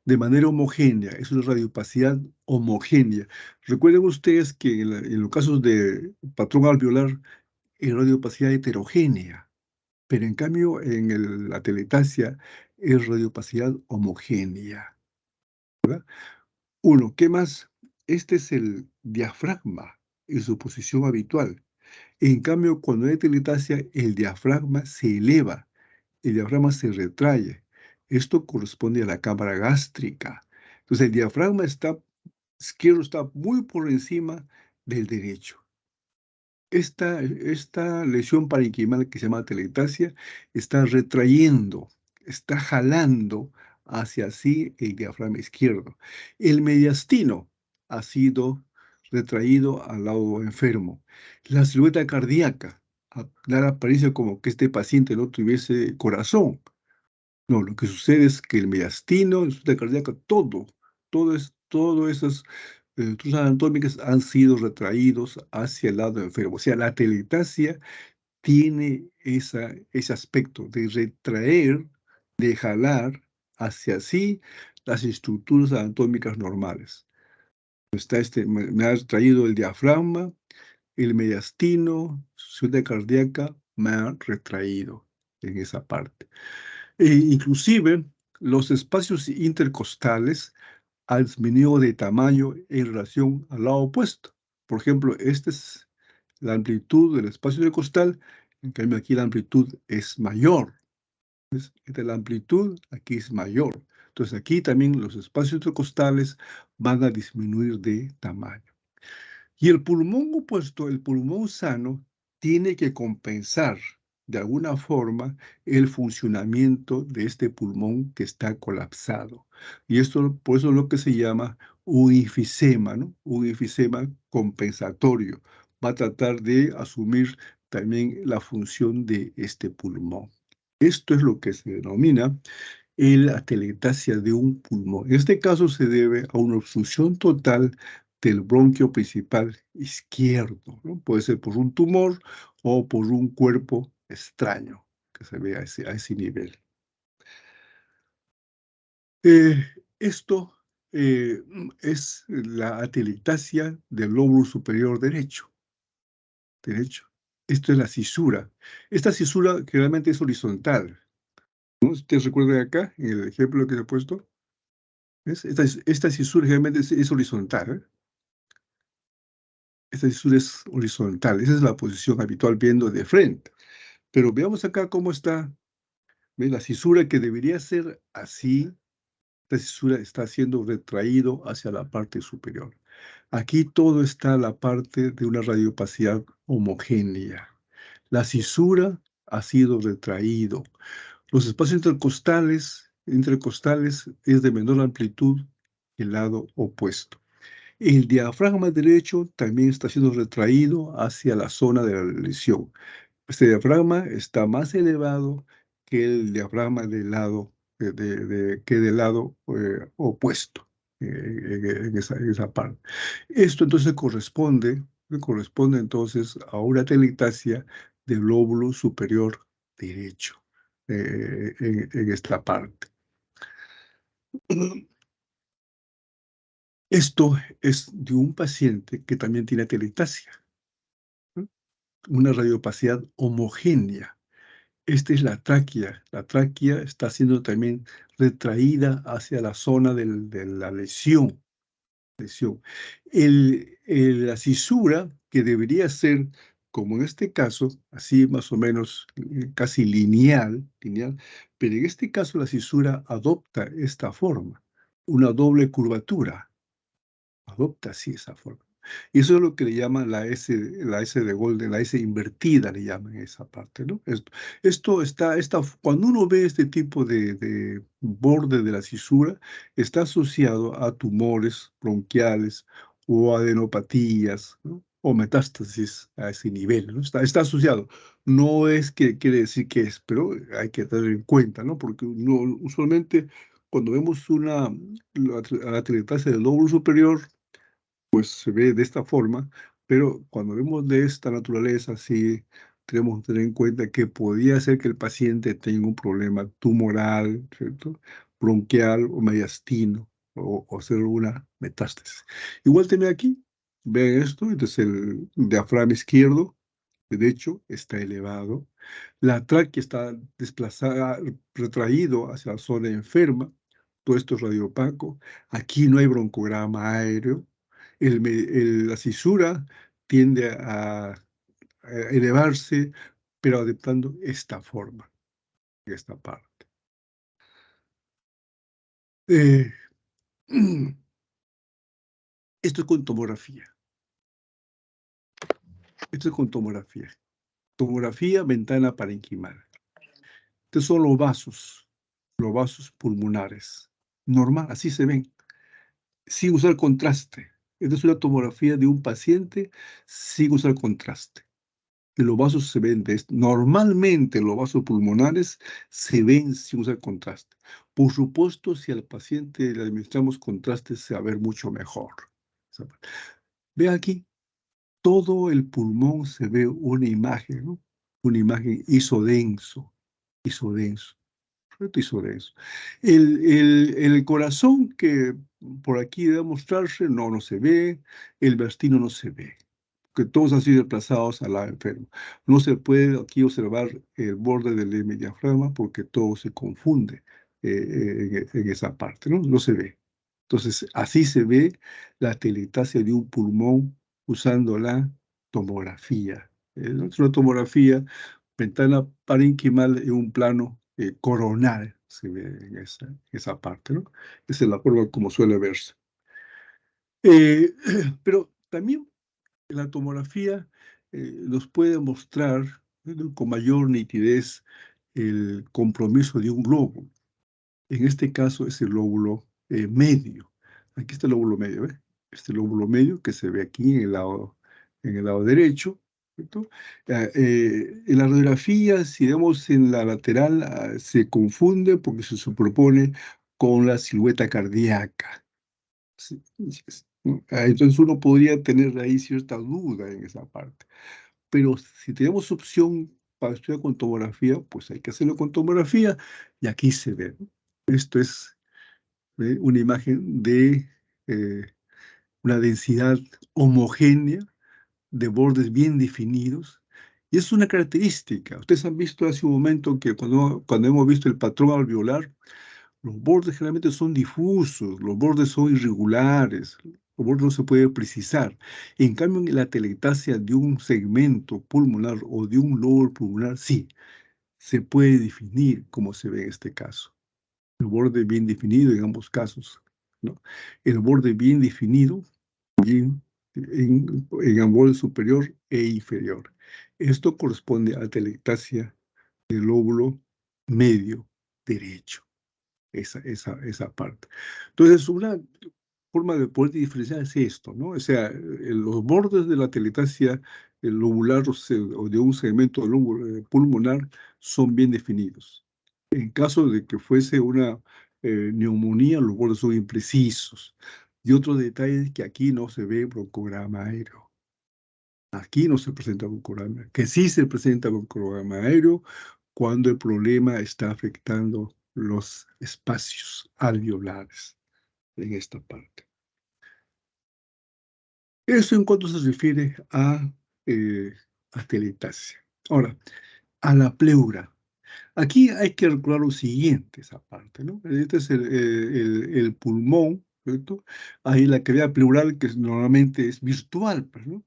De manera homogénea, es una radiopacidad homogénea. Recuerden ustedes que en los casos de patrón alveolar es radiopacidad heterogénea, pero en cambio en la teletasia es radiopacidad homogénea. ¿Verdad? Uno, ¿qué más? Este es el diafragma en su posición habitual. En cambio, cuando hay teletasia, el diafragma se eleva, el diafragma se retrae. Esto corresponde a la cámara gástrica. Entonces, el diafragma izquierdo está muy por encima del derecho. Esta lesión parenquimal que se llama teletasia está retrayendo, está jalando hacia sí el diafragma izquierdo. El mediastino ha sido retraído al lado enfermo. La silueta cardíaca da la apariencia como que este paciente no tuviese corazón. No, lo que sucede es que el mediastino, la silueta cardíaca, todo esas estructuras anatómicas han sido retraídos hacia el lado enfermo. O sea, la teletasia tiene ese aspecto de retraer, de jalar hacia sí las estructuras anatómicas normales. Me ha traído el diafragma, el mediastino, su silueta cardíaca, me ha retraído en esa parte. Inclusive, los espacios intercostales han disminuido de tamaño en relación al lado opuesto. Por ejemplo, esta es la amplitud del espacio intercostal, en cambio aquí la amplitud es mayor. Esta es la amplitud, aquí es mayor. Entonces aquí también los espacios intercostales van a disminuir de tamaño. Y el pulmón opuesto, el pulmón sano, tiene que compensar de alguna forma el funcionamiento de este pulmón que está colapsado. Y esto, por eso es lo que se llama un enfisema, ¿no? Un enfisema compensatorio. Va a tratar de asumir también la función de este pulmón. Esto es lo que se denomina la teletasia de un pulmón. En este caso se debe a una obstrucción total del bronquio principal izquierdo, ¿no? Puede ser por un tumor o por un cuerpo extraño que se ve a ese nivel. Esto es la atelectasia del lóbulo superior derecho. Esto es la cisura. Esta cisura generalmente es horizontal, ¿no? ¿Ustedes recuerdan acá, en el ejemplo que se ha puesto? ¿Ves? Esta cisura generalmente es horizontal, ¿eh? Esta cisura es horizontal. Esa es la posición habitual viendo de frente. Pero veamos acá cómo está. ¿Ves? La cisura que debería ser así, esta cisura está siendo retraído hacia la parte superior. Aquí todo está a la parte de una radiopacidad homogénea. La cisura ha sido retraído. Los espacios intercostales es de menor amplitud que el lado opuesto. El diafragma derecho también está siendo retraído hacia la zona de la lesión. Este diafragma está más elevado que el diafragma del lado, del lado opuesto en esa parte. Esto entonces corresponde entonces a una telectasia del lóbulo superior derecho en esta parte. Esto es de un paciente que también tiene telectasia, ¿no? Una radiopacidad homogénea. Esta es la tráquea. La tráquea está siendo también retraída hacia la zona de la lesión. La cisura que debería ser, como en este caso, así más o menos casi lineal, pero en este caso la cisura adopta esta forma, una doble curvatura, adopta así esa forma. Y eso es lo que le llaman la S de Golden, la S invertida le llaman esa parte, ¿no? Cuando uno ve este tipo de borde de la cisura, está asociado a tumores bronquiales o adenopatías, ¿no? O metástasis a ese nivel, ¿no? Está asociado. No es que quiere decir que es, pero hay que tener en cuenta, ¿no? Porque usualmente cuando vemos la telestasia del lóbulo superior, pues se ve de esta forma, pero cuando vemos de esta naturaleza, sí tenemos que tener en cuenta que podría ser que el paciente tenga un problema tumoral, ¿cierto? Bronquial o mediastino, o ser una metástasis. Igual también aquí, ven esto, entonces el diafragma izquierdo, derecho, está elevado, la tráquea está desplazada, retraído hacia la zona enferma, todo esto es radiopaco, aquí no hay broncograma aéreo, la cisura tiende a elevarse, pero adoptando esta forma, esta parte. Eh, esto es con tomografía. Esto es con tomografía. Tomografía, ventana parenquimal. Estos son los vasos pulmonares. Normal, así se ven, sin usar contraste. Esta es una tomografía de un paciente sin usar contraste. Y los vasos se ven normalmente los vasos pulmonares se ven sin usar contraste. Por supuesto, si al paciente le administramos contraste, se va a ver mucho mejor. Ve aquí, todo el pulmón se ve una imagen, ¿no? Una imagen isodenso, isodenso. Isodenso. El corazón que por aquí debe mostrarse, no se ve, el bastino no se ve, que todos han sido desplazados al lado enfermo. No se puede aquí observar el borde del diafragma porque todo se confunde en esa parte, ¿no? No se ve. Entonces, así se ve la telestasia de un pulmón usando la tomografía. Es una tomografía, ventana parenquimal en un plano coronal, se ve en esa parte, ¿no? Esa es la forma como suele verse. Pero también la tomografía nos puede mostrar con mayor nitidez el compromiso de un lóbulo. En este caso es el lóbulo medio. Aquí está el lóbulo medio, ¿ve? Este lóbulo medio que se ve aquí en el lado derecho, ¿cierto? En la radiografía, si vemos en la lateral, se confunde porque se superpone con la silueta cardíaca. Sí, ¿no? Entonces uno podría tener ahí cierta duda en esa parte. Pero si tenemos opción para estudiar con tomografía, pues hay que hacerlo con tomografía y aquí se ve, ¿no? Esto es una imagen de una densidad homogénea de bordes bien definidos. Y es una característica. Ustedes han visto hace un momento que cuando hemos visto el patrón alveolar, los bordes generalmente son difusos, los bordes son irregulares, los bordes no se puede precisar. En cambio, en la telestasia de un segmento pulmonar o de un lóbulo pulmonar, sí, se puede definir como se ve en este caso. El borde bien definido en ambos casos, ¿no? El borde bien definido bien en ambos superior e inferior. Esto corresponde a la telestasia del lóbulo medio derecho. Esa parte. Entonces, una forma de poder diferenciar es esto, ¿no? O sea, los bordes de la telestasia lobular o de un segmento pulmonar son bien definidos. En caso de que fuese una neumonía, los bordes son imprecisos. Y otro detalle es que aquí no se ve broncograma aéreo. Aquí no se presenta broncograma, que sí se presenta broncograma aéreo cuando el problema está afectando los espacios alveolares en esta parte. Eso en cuanto se refiere a telestasia. Ahora, a la pleura. Aquí hay que recordar lo siguiente, esa parte, ¿no? Este es el pulmón, ¿cierto? Ahí la cavidad pleural que normalmente es virtual, pues, ¿no?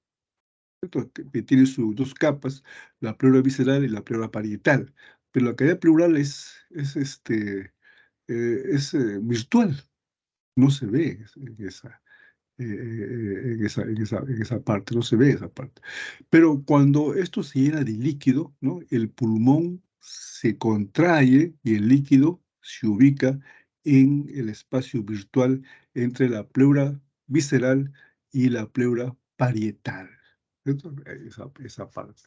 que tiene sus dos capas, la pleura visceral y la pleura parietal. Pero la cavidad pleural es virtual, no se ve en esa parte, no se ve esa parte. Pero cuando esto se llena de líquido, ¿no? El pulmón se contrae y el líquido se ubica en el espacio virtual entre la pleura visceral y la pleura parietal. ¿Cierto? Esa parte.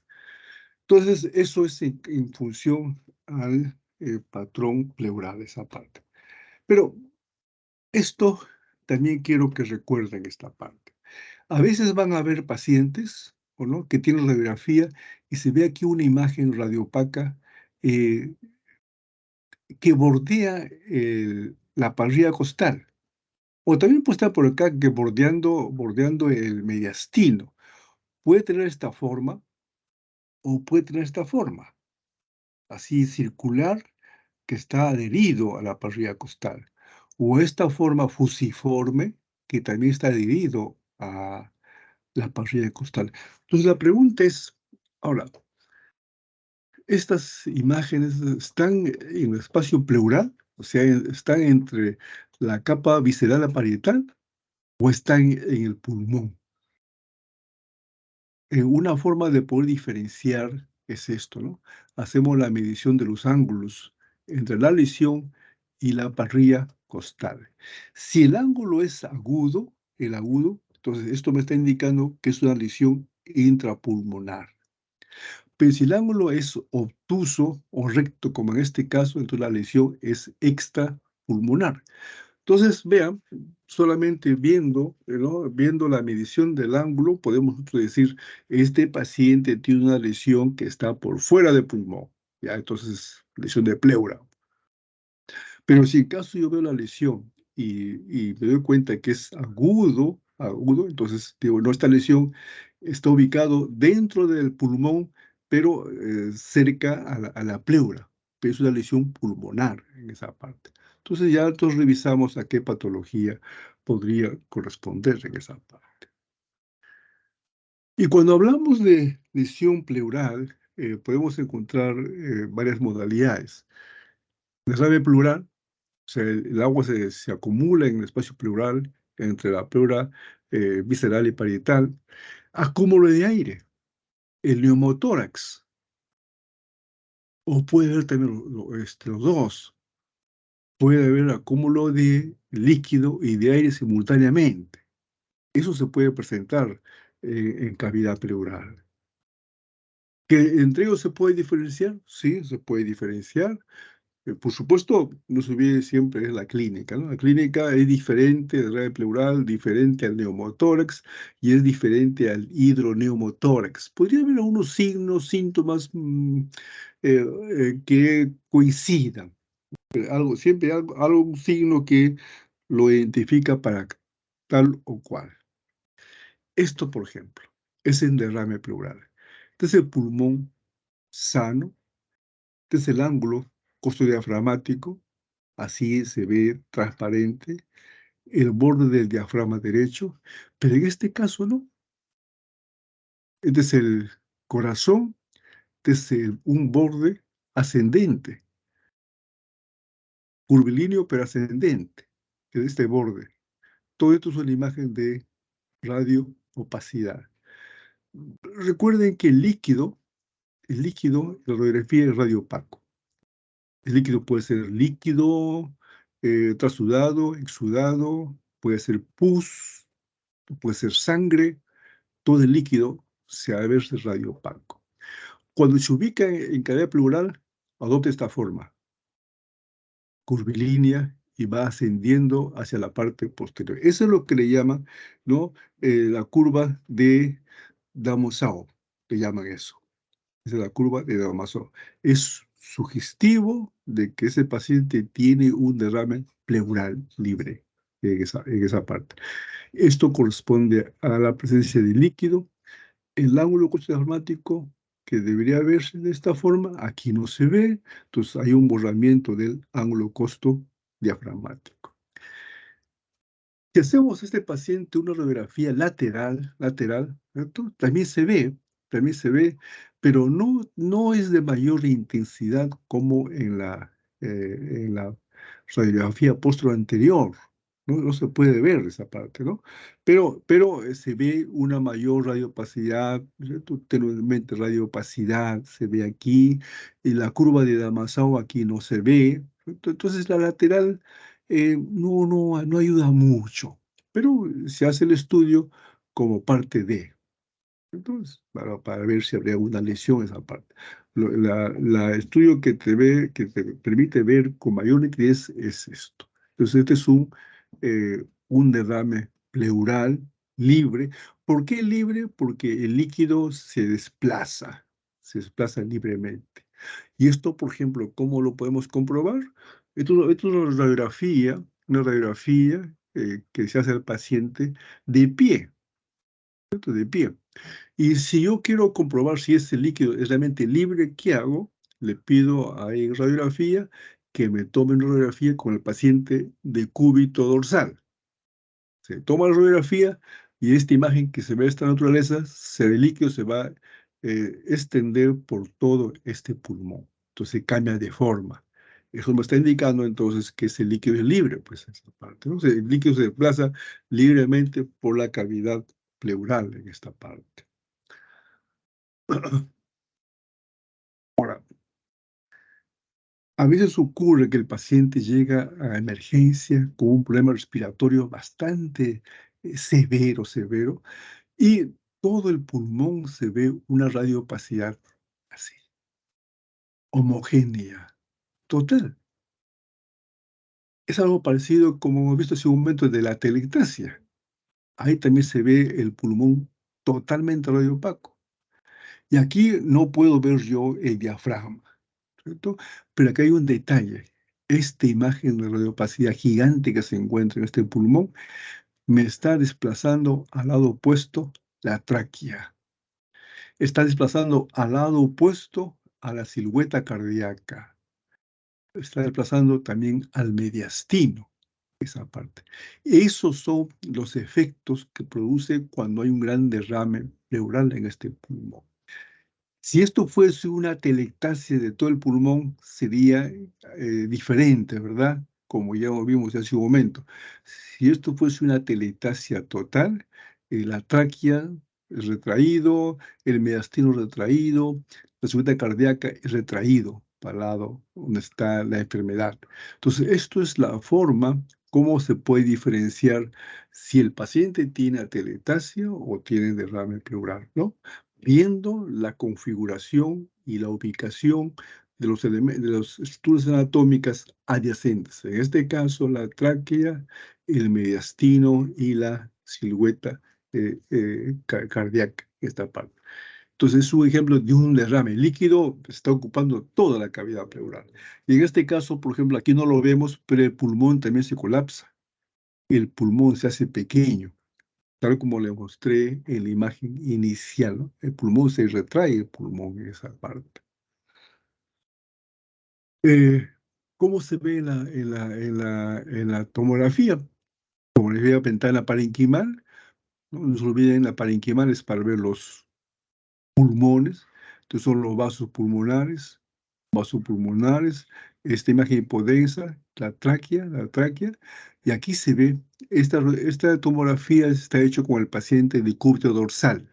Entonces, eso es en función al patrón pleural, esa parte. Pero esto también quiero que recuerden esta parte. A veces van a haber pacientes, ¿o no?, que tienen radiografía y se ve aquí una imagen radiopaca eh, que bordea la parrilla costal. O también puede estar por acá que bordeando el mediastino. Puede tener esta forma o puede tener esta forma, así circular, que está adherido a la parrilla costal. O esta forma fusiforme, que también está adherido a la parrilla costal. Entonces la pregunta es, ahora, ¿estas imágenes están en el espacio pleural? O sea, ¿están entre la capa visceral parietal o están en el pulmón? Una forma de poder diferenciar es esto, ¿no? Hacemos la medición de los ángulos entre la lesión y la parrilla costal. Si el ángulo es agudo, entonces esto me está indicando que es una lesión intrapulmonar. Pero si el ángulo es obtuso o recto, como en este caso, entonces la lesión es extrapulmonar. Entonces, vean, solamente viendo, ¿no?, viendo la medición del ángulo, podemos nosotros decir, este paciente tiene una lesión que está por fuera del pulmón, ¿ya? Entonces, lesión de pleura. Pero si en caso yo veo la lesión y me doy cuenta que es agudo, entonces digo, no, esta lesión está ubicado dentro del pulmón, pero cerca a la pleura, pero es una lesión pulmonar en esa parte. Entonces ya nosotros revisamos a qué patología podría corresponder en esa parte. Y cuando hablamos de lesión pleural, podemos encontrar varias modalidades. Derrame pleural, o sea, el agua se acumula en el espacio pleural entre la pleura visceral y parietal. Acúmulo de aire, el neumotórax, o puede haber también los dos. Puede haber acúmulo de líquido y de aire simultáneamente. Eso se puede presentar en cavidad pleural. ¿Que entre ellos se puede diferenciar? Sí, se puede diferenciar. Por supuesto, no se olvide siempre de la clínica, ¿no? La clínica es diferente del derrame pleural, diferente al neumotórax y es diferente al hidroneumotórax. Podría haber algunos signos, síntomas que coincidan. Siempre algún signo que lo identifica para tal o cual. Esto, por ejemplo, es el derrame pleural. Este es el pulmón sano, este es el ángulo costodiafragmático, así se ve transparente, el borde del diafragma derecho, pero en este caso no. Este es el corazón, este es un borde ascendente, curvilíneo pero ascendente, de este borde. Todo esto es una imagen de radioopacidad. Recuerden que la radiografía es radiopaco. El líquido puede ser líquido, trasudado, exudado, puede ser pus, puede ser sangre, todo el líquido se ha de verse radiopaco. Cuando se ubica en cavidad pleural, adopta esta forma, curvilínea, y va ascendiendo hacia la parte posterior. Eso es lo que le llaman, ¿no?, la curva de Damoiseau, le llaman eso. Esa es la curva de Damoiseau. Es sugestivo de que ese paciente tiene un derrame pleural libre en esa parte. Esto corresponde a la presencia de líquido. El ángulo costodiafragmático, que debería verse de esta forma, aquí no se ve, entonces hay un borramiento del ángulo costodiafragmático. Si hacemos a este paciente una radiografía lateral, ¿cierto? También se ve, pero no es de mayor intensidad como en la radiografía anterior. No se puede ver esa parte, ¿no? Pero se ve una mayor radiopacidad, ¿cierto? Tenuemente radiopacidad se ve aquí, y la curva de Damasao aquí no se ve, ¿cierto? Entonces la lateral no ayuda mucho, pero se hace el estudio como parte de, entonces, para ver si habría una lesión en esa parte. La estudio que te permite ver con mayor nitidez es esto. Entonces, este es un derrame pleural libre. ¿Por qué libre? Porque el líquido se desplaza libremente. Y esto, por ejemplo, ¿cómo lo podemos comprobar? Esto es una radiografía que se hace al paciente de pie, ¿cierto? De pie. Y si yo quiero comprobar si ese líquido es realmente libre, ¿qué hago? Le pido a en radiografía que me tomen radiografía con el paciente de cúbito dorsal. Se toma la radiografía y esta imagen que se ve de esta naturaleza, el líquido se va a extender por todo este pulmón. Entonces cambia de forma. Eso me está indicando entonces que ese líquido es libre, pues esa parte, ¿no? El líquido se desplaza libremente por la cavidad pleural en esta parte. Ahora, a veces ocurre que el paciente llega a emergencia con un problema respiratorio bastante severo, y todo el pulmón se ve una radiopacidad así, homogénea, total. Es algo parecido como hemos visto hace un momento de la telectasia. Ahí también se ve el pulmón totalmente radiopaco. Y aquí no puedo ver yo el diafragma, ¿cierto? Pero aquí hay un detalle. Esta imagen de radiopacidad gigante que se encuentra en este pulmón me está desplazando al lado opuesto la tráquea. Está desplazando al lado opuesto a la silueta cardíaca. Está desplazando también al mediastino, esa parte. Esos son los efectos que produce cuando hay un gran derrame pleural en este pulmón. Si esto fuese una telectasia de todo el pulmón, sería diferente, ¿verdad? Como ya vimos hace un momento. Si esto fuese una telectasia total, la tráquea es retraído, el mediastino retraído, la seguridad cardíaca es retraído para el lado donde está la enfermedad. Entonces, esto es la forma cómo se puede diferenciar si el paciente tiene atelectasia o tiene derrame pleural, ¿no? Viendo la configuración y la ubicación de los estructuras anatómicas adyacentes. En este caso, la tráquea, el mediastino y la silueta cardíaca, esta parte. Entonces, es un ejemplo de un derrame. El líquido está ocupando toda la cavidad pleural. Y en este caso, por ejemplo, aquí no lo vemos, pero el pulmón también se colapsa. El pulmón se hace pequeño, tal como le mostré en la imagen inicial, ¿no? El pulmón se retrae, el pulmón en esa parte. Eh, ¿Cómo se ve en la tomografía? Tomografía ventana parenquimal, no se olviden, la parenquimal es para ver los pulmones, entonces son los vasos pulmonares, esta imagen hipodensa, la tráquea, y aquí se ve, esta tomografía está hecha con el paciente de cúbito dorsal.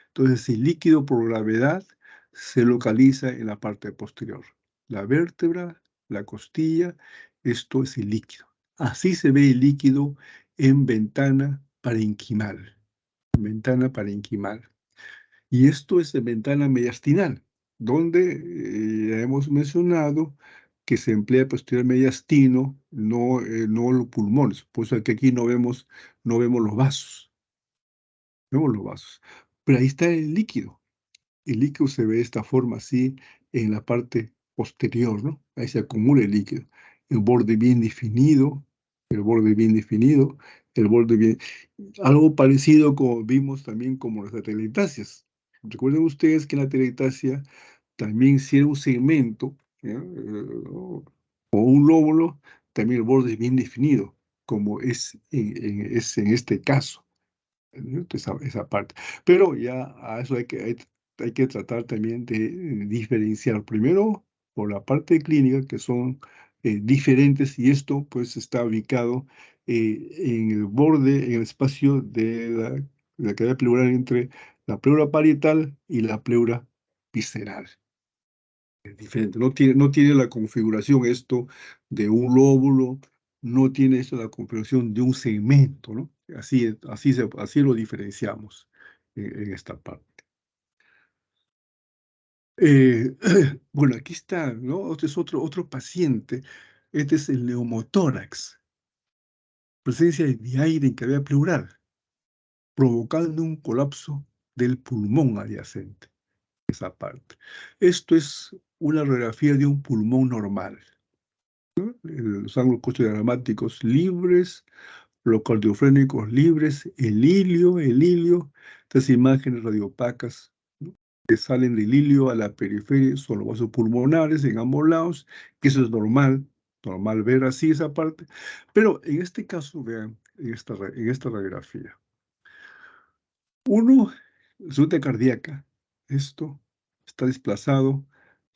Entonces, el líquido por gravedad se localiza en la parte posterior. La vértebra, la costilla, esto es el líquido. Así se ve el líquido en ventana parenquimal. Ventana parenquimal. Y esto es en ventana mediastinal, donde ya hemos mencionado que se emplea posterior mediastino, no los pulmones. Por eso que aquí no vemos los vasos. Vemos los vasos. Pero ahí está el líquido. El líquido se ve de esta forma, así, en la parte posterior, ¿no? Ahí se acumula el líquido. El borde bien definido, el borde bien definido, el borde bien... Algo parecido como vimos también como las atelectasias. Recuerden ustedes que en la atelectasia también si era un segmento, ¿ya? O un lóbulo, también el borde es bien definido. como es en este caso, ¿no? Esa parte. Pero ya a eso hay que tratar también de diferenciar primero por la parte clínica, que son diferentes, y esto pues está ubicado en el borde, en el espacio de la cavidad pleural entre la pleura parietal y la pleura visceral. Es diferente, no tiene la configuración esto de un lóbulo, no tiene esto la configuración de un segmento, ¿no? Así lo diferenciamos en esta parte. Bueno, aquí está, ¿no? Este es otro paciente. Este es el neumotórax. Presencia de aire en cavidad pleural, provocando un colapso del pulmón adyacente. Esa parte. Esto es una radiografía de un pulmón normal. Los ángulos costodiagramáticos libres, los cardiofrénicos libres, el ilio, estas imágenes radiopacas, ¿no? Que salen del ilio a la periferia, son los vasos pulmonares en ambos lados, que eso es normal ver así esa parte, pero en este caso, vean, en esta radiografía, uno, resulta cardíaca, esto está desplazado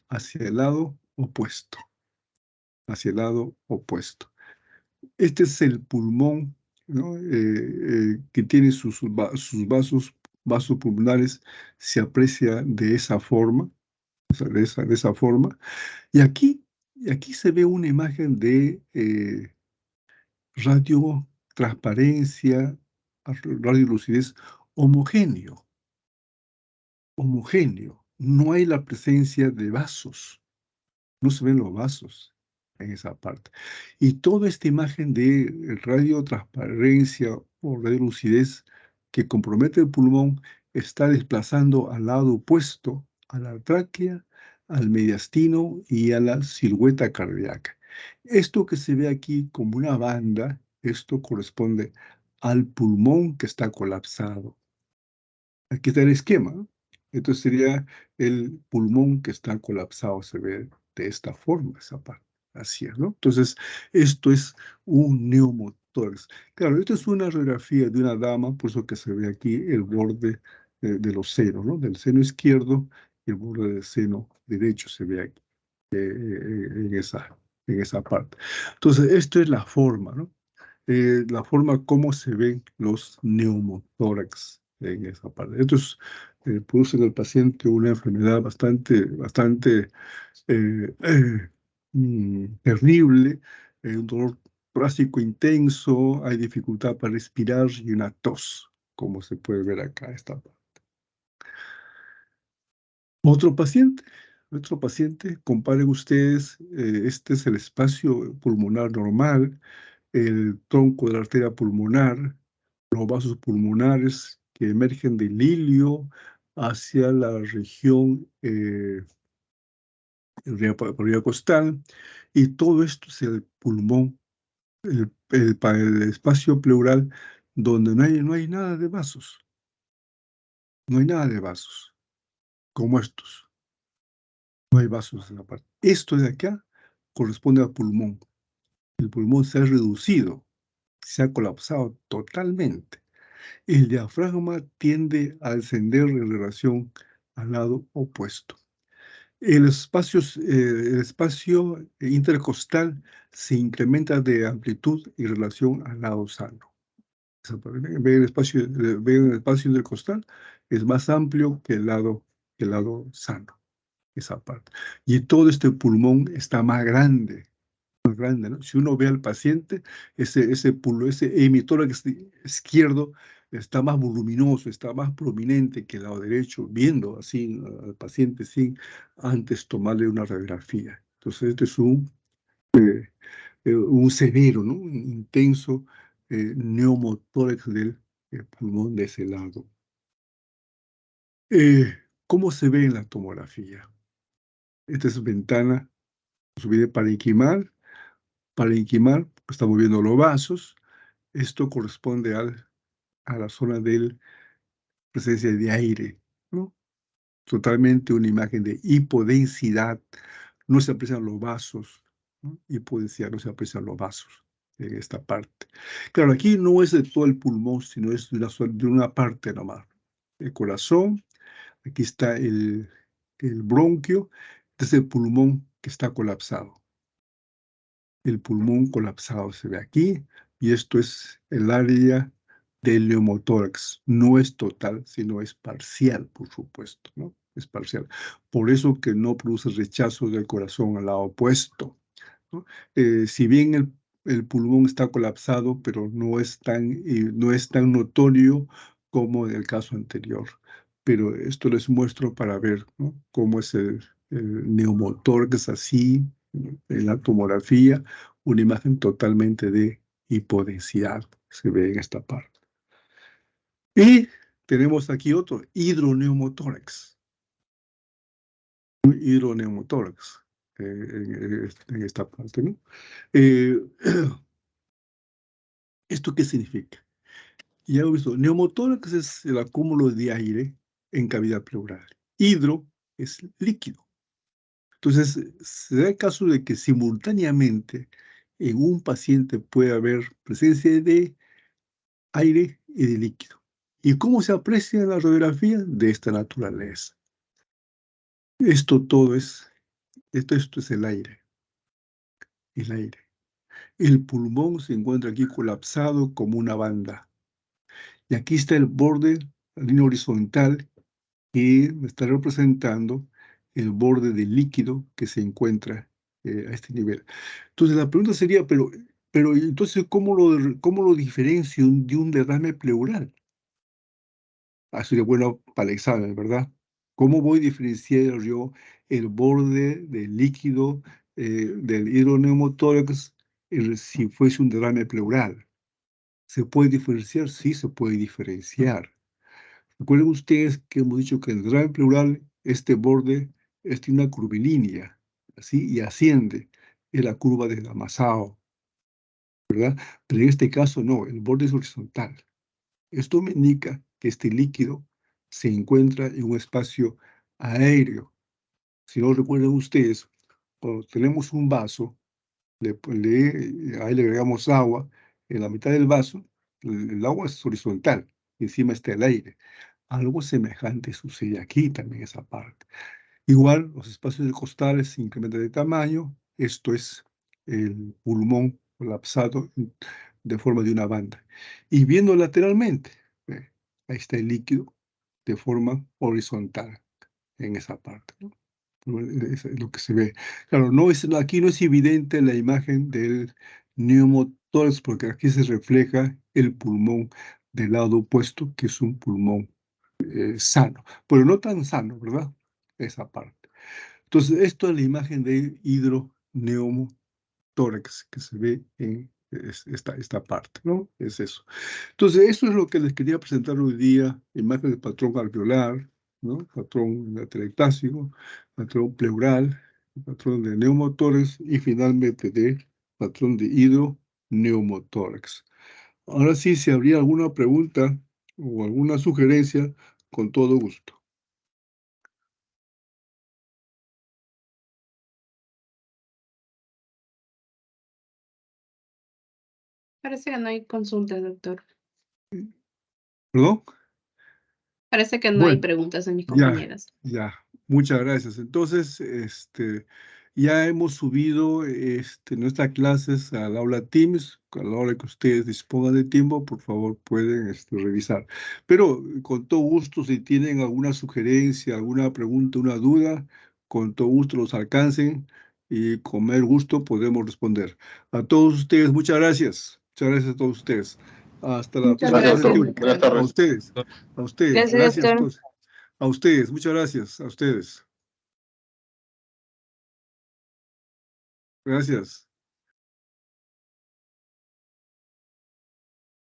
hacia el lado opuesto, Este es el pulmón, ¿no? Que tiene sus vasos pulmonares, se aprecia de esa forma, o sea, de esa forma. Y aquí se ve una imagen de radiotransparencia, radiolucidez homogéneo. No hay la presencia de vasos. No se ven los vasos en esa parte. Y toda esta imagen de radiotransparencia o radiolucidez que compromete el pulmón está desplazando al lado opuesto a la tráquea, al mediastino y a la silueta cardíaca. Esto que se ve aquí como una banda, esto corresponde al pulmón que está colapsado. Aquí está el esquema, ¿no? Entonces sería el pulmón que está colapsado, se ve de esta forma esa parte. Así es, ¿no? Entonces, esto es un neumotórax. Claro, esto es una radiografía de una dama, por eso que se ve aquí el borde de los senos, ¿no? Del seno izquierdo y el borde del seno derecho se ve aquí, en esa parte. Entonces, esto es la forma, ¿no? La forma como se ven los neumotórax en esa parte. Estos producen en el paciente una enfermedad bastante terrible, un dolor torácico intenso, hay dificultad para respirar y una tos, como se puede ver acá esta parte. Otro paciente, comparen ustedes, este es el espacio pulmonar normal, el tronco de la arteria pulmonar, los vasos pulmonares que emergen del ilio hacia la región costal, y todo esto es el pulmón, el espacio pleural donde no hay nada de vasos, como estos, no hay vasos en la parte. Esto de acá corresponde al pulmón. El pulmón se ha reducido, se ha colapsado totalmente. El diafragma tiende a descender en relación al lado opuesto. El espacio intercostal se incrementa de amplitud en relación al lado sano. Ven el espacio intercostal, es más amplio que el lado sano, esa parte. Y todo este pulmón está más grande, ¿no? Si uno ve al paciente, ese hemitórax izquierdo está más voluminoso, está más prominente que el lado derecho, viendo así al paciente sin antes tomarle una radiografía. Entonces, este es un severo, ¿no? Un intenso neumotórax del pulmón de ese lado. ¿Cómo se ve en la tomografía? Esta es ventana, subida parenquimal, estamos viendo los vasos. Esto corresponde a la zona de presencia de aire, ¿no? Totalmente una imagen de hipodensidad. No se aprecian los vasos, ¿no? Hipodensidad, no se aprecian los vasos en esta parte. Claro, aquí no es de todo el pulmón, sino es de una parte nomás. El corazón, aquí está el bronquio, este es el pulmón que está colapsado. El pulmón colapsado se ve aquí, y esto es el área del neumotórax. No es total, sino es parcial, por supuesto, ¿no? Es parcial. Por eso que no produce rechazo del corazón al lado opuesto, ¿no? Si bien el pulmón está colapsado, pero no es tan notorio como en el caso anterior. Pero esto les muestro para ver, ¿no?, cómo es el neumotórax así, en la tomografía, una imagen totalmente de hipodensidad, se ve en esta parte. Y tenemos aquí otro, hidroneumotórax. Hidroneumotórax, en esta parte, ¿no? ¿Esto qué significa? Ya hemos visto, neumotórax es el acúmulo de aire en cavidad pleural. Hidro es líquido. Entonces, se da el caso de que simultáneamente en un paciente puede haber presencia de aire y de líquido. ¿Y cómo se aprecia en la radiografía? De esta naturaleza. Esto es el aire. El aire. El pulmón se encuentra aquí colapsado como una banda. Y aquí está el borde, la línea horizontal, que me está representando el borde del líquido que se encuentra a este nivel. Entonces la pregunta sería, pero entonces, ¿cómo lo diferencio de un derrame pleural? Así de bueno para el examen, ¿verdad? ¿Cómo voy a diferenciar yo el borde del líquido del hidroneumotórax si fuese un derrame pleural? ¿Se puede diferenciar? Sí, se puede diferenciar. Recuerden ustedes que hemos dicho que en el derrame pleural este borde tiene una curvilínea, ¿así? Y asciende, es la curva de Damasao, ¿verdad? Pero en este caso no, el borde es horizontal. Esto me indica que este líquido se encuentra en un espacio aéreo. Si no recuerdan ustedes, cuando tenemos un vaso, ahí le agregamos agua, en la mitad del vaso, el agua es horizontal, encima está el aire. Algo semejante sucede aquí también, esa parte. Igual, los espacios intercostales se incrementan de tamaño. Esto es el pulmón colapsado de forma de una banda. Y viendo lateralmente, ahí está el líquido de forma horizontal en esa parte, ¿no? Es lo que se ve. Claro, aquí no es evidente la imagen del neumotórax, porque aquí se refleja el pulmón del lado opuesto, que es un pulmón sano, pero no tan sano, ¿verdad? Esa parte. Entonces, esto es la imagen de hidroneumotórax que se ve en esta parte, ¿no? Es eso. Entonces, eso es lo que les quería presentar hoy día: imagen del patrón alveolar, ¿no? Patrón atelectásico, patrón pleural, patrón de neumotórax y finalmente de patrón de hidroneumotórax. Ahora sí, si habría alguna pregunta o alguna sugerencia, con todo gusto. Parece que no hay consulta, doctor. ¿Perdón? Parece que no hay Bueno, preguntas de mis ya, compañeras. ya. Muchas gracias. Entonces, ya hemos subido nuestras clases al aula Teams. A la hora que ustedes dispongan de tiempo, por favor, pueden revisar. Pero con todo gusto, si tienen alguna sugerencia, alguna pregunta, una duda, con todo gusto los alcancen y con mayor gusto podemos responder. A todos ustedes, muchas gracias. Muchas gracias a todos ustedes. Hasta la Muchas próxima gracias, sesión. doctor. A ustedes. A ustedes. Gracias, Gracias. doctor. A ustedes. Muchas gracias. A ustedes. Gracias.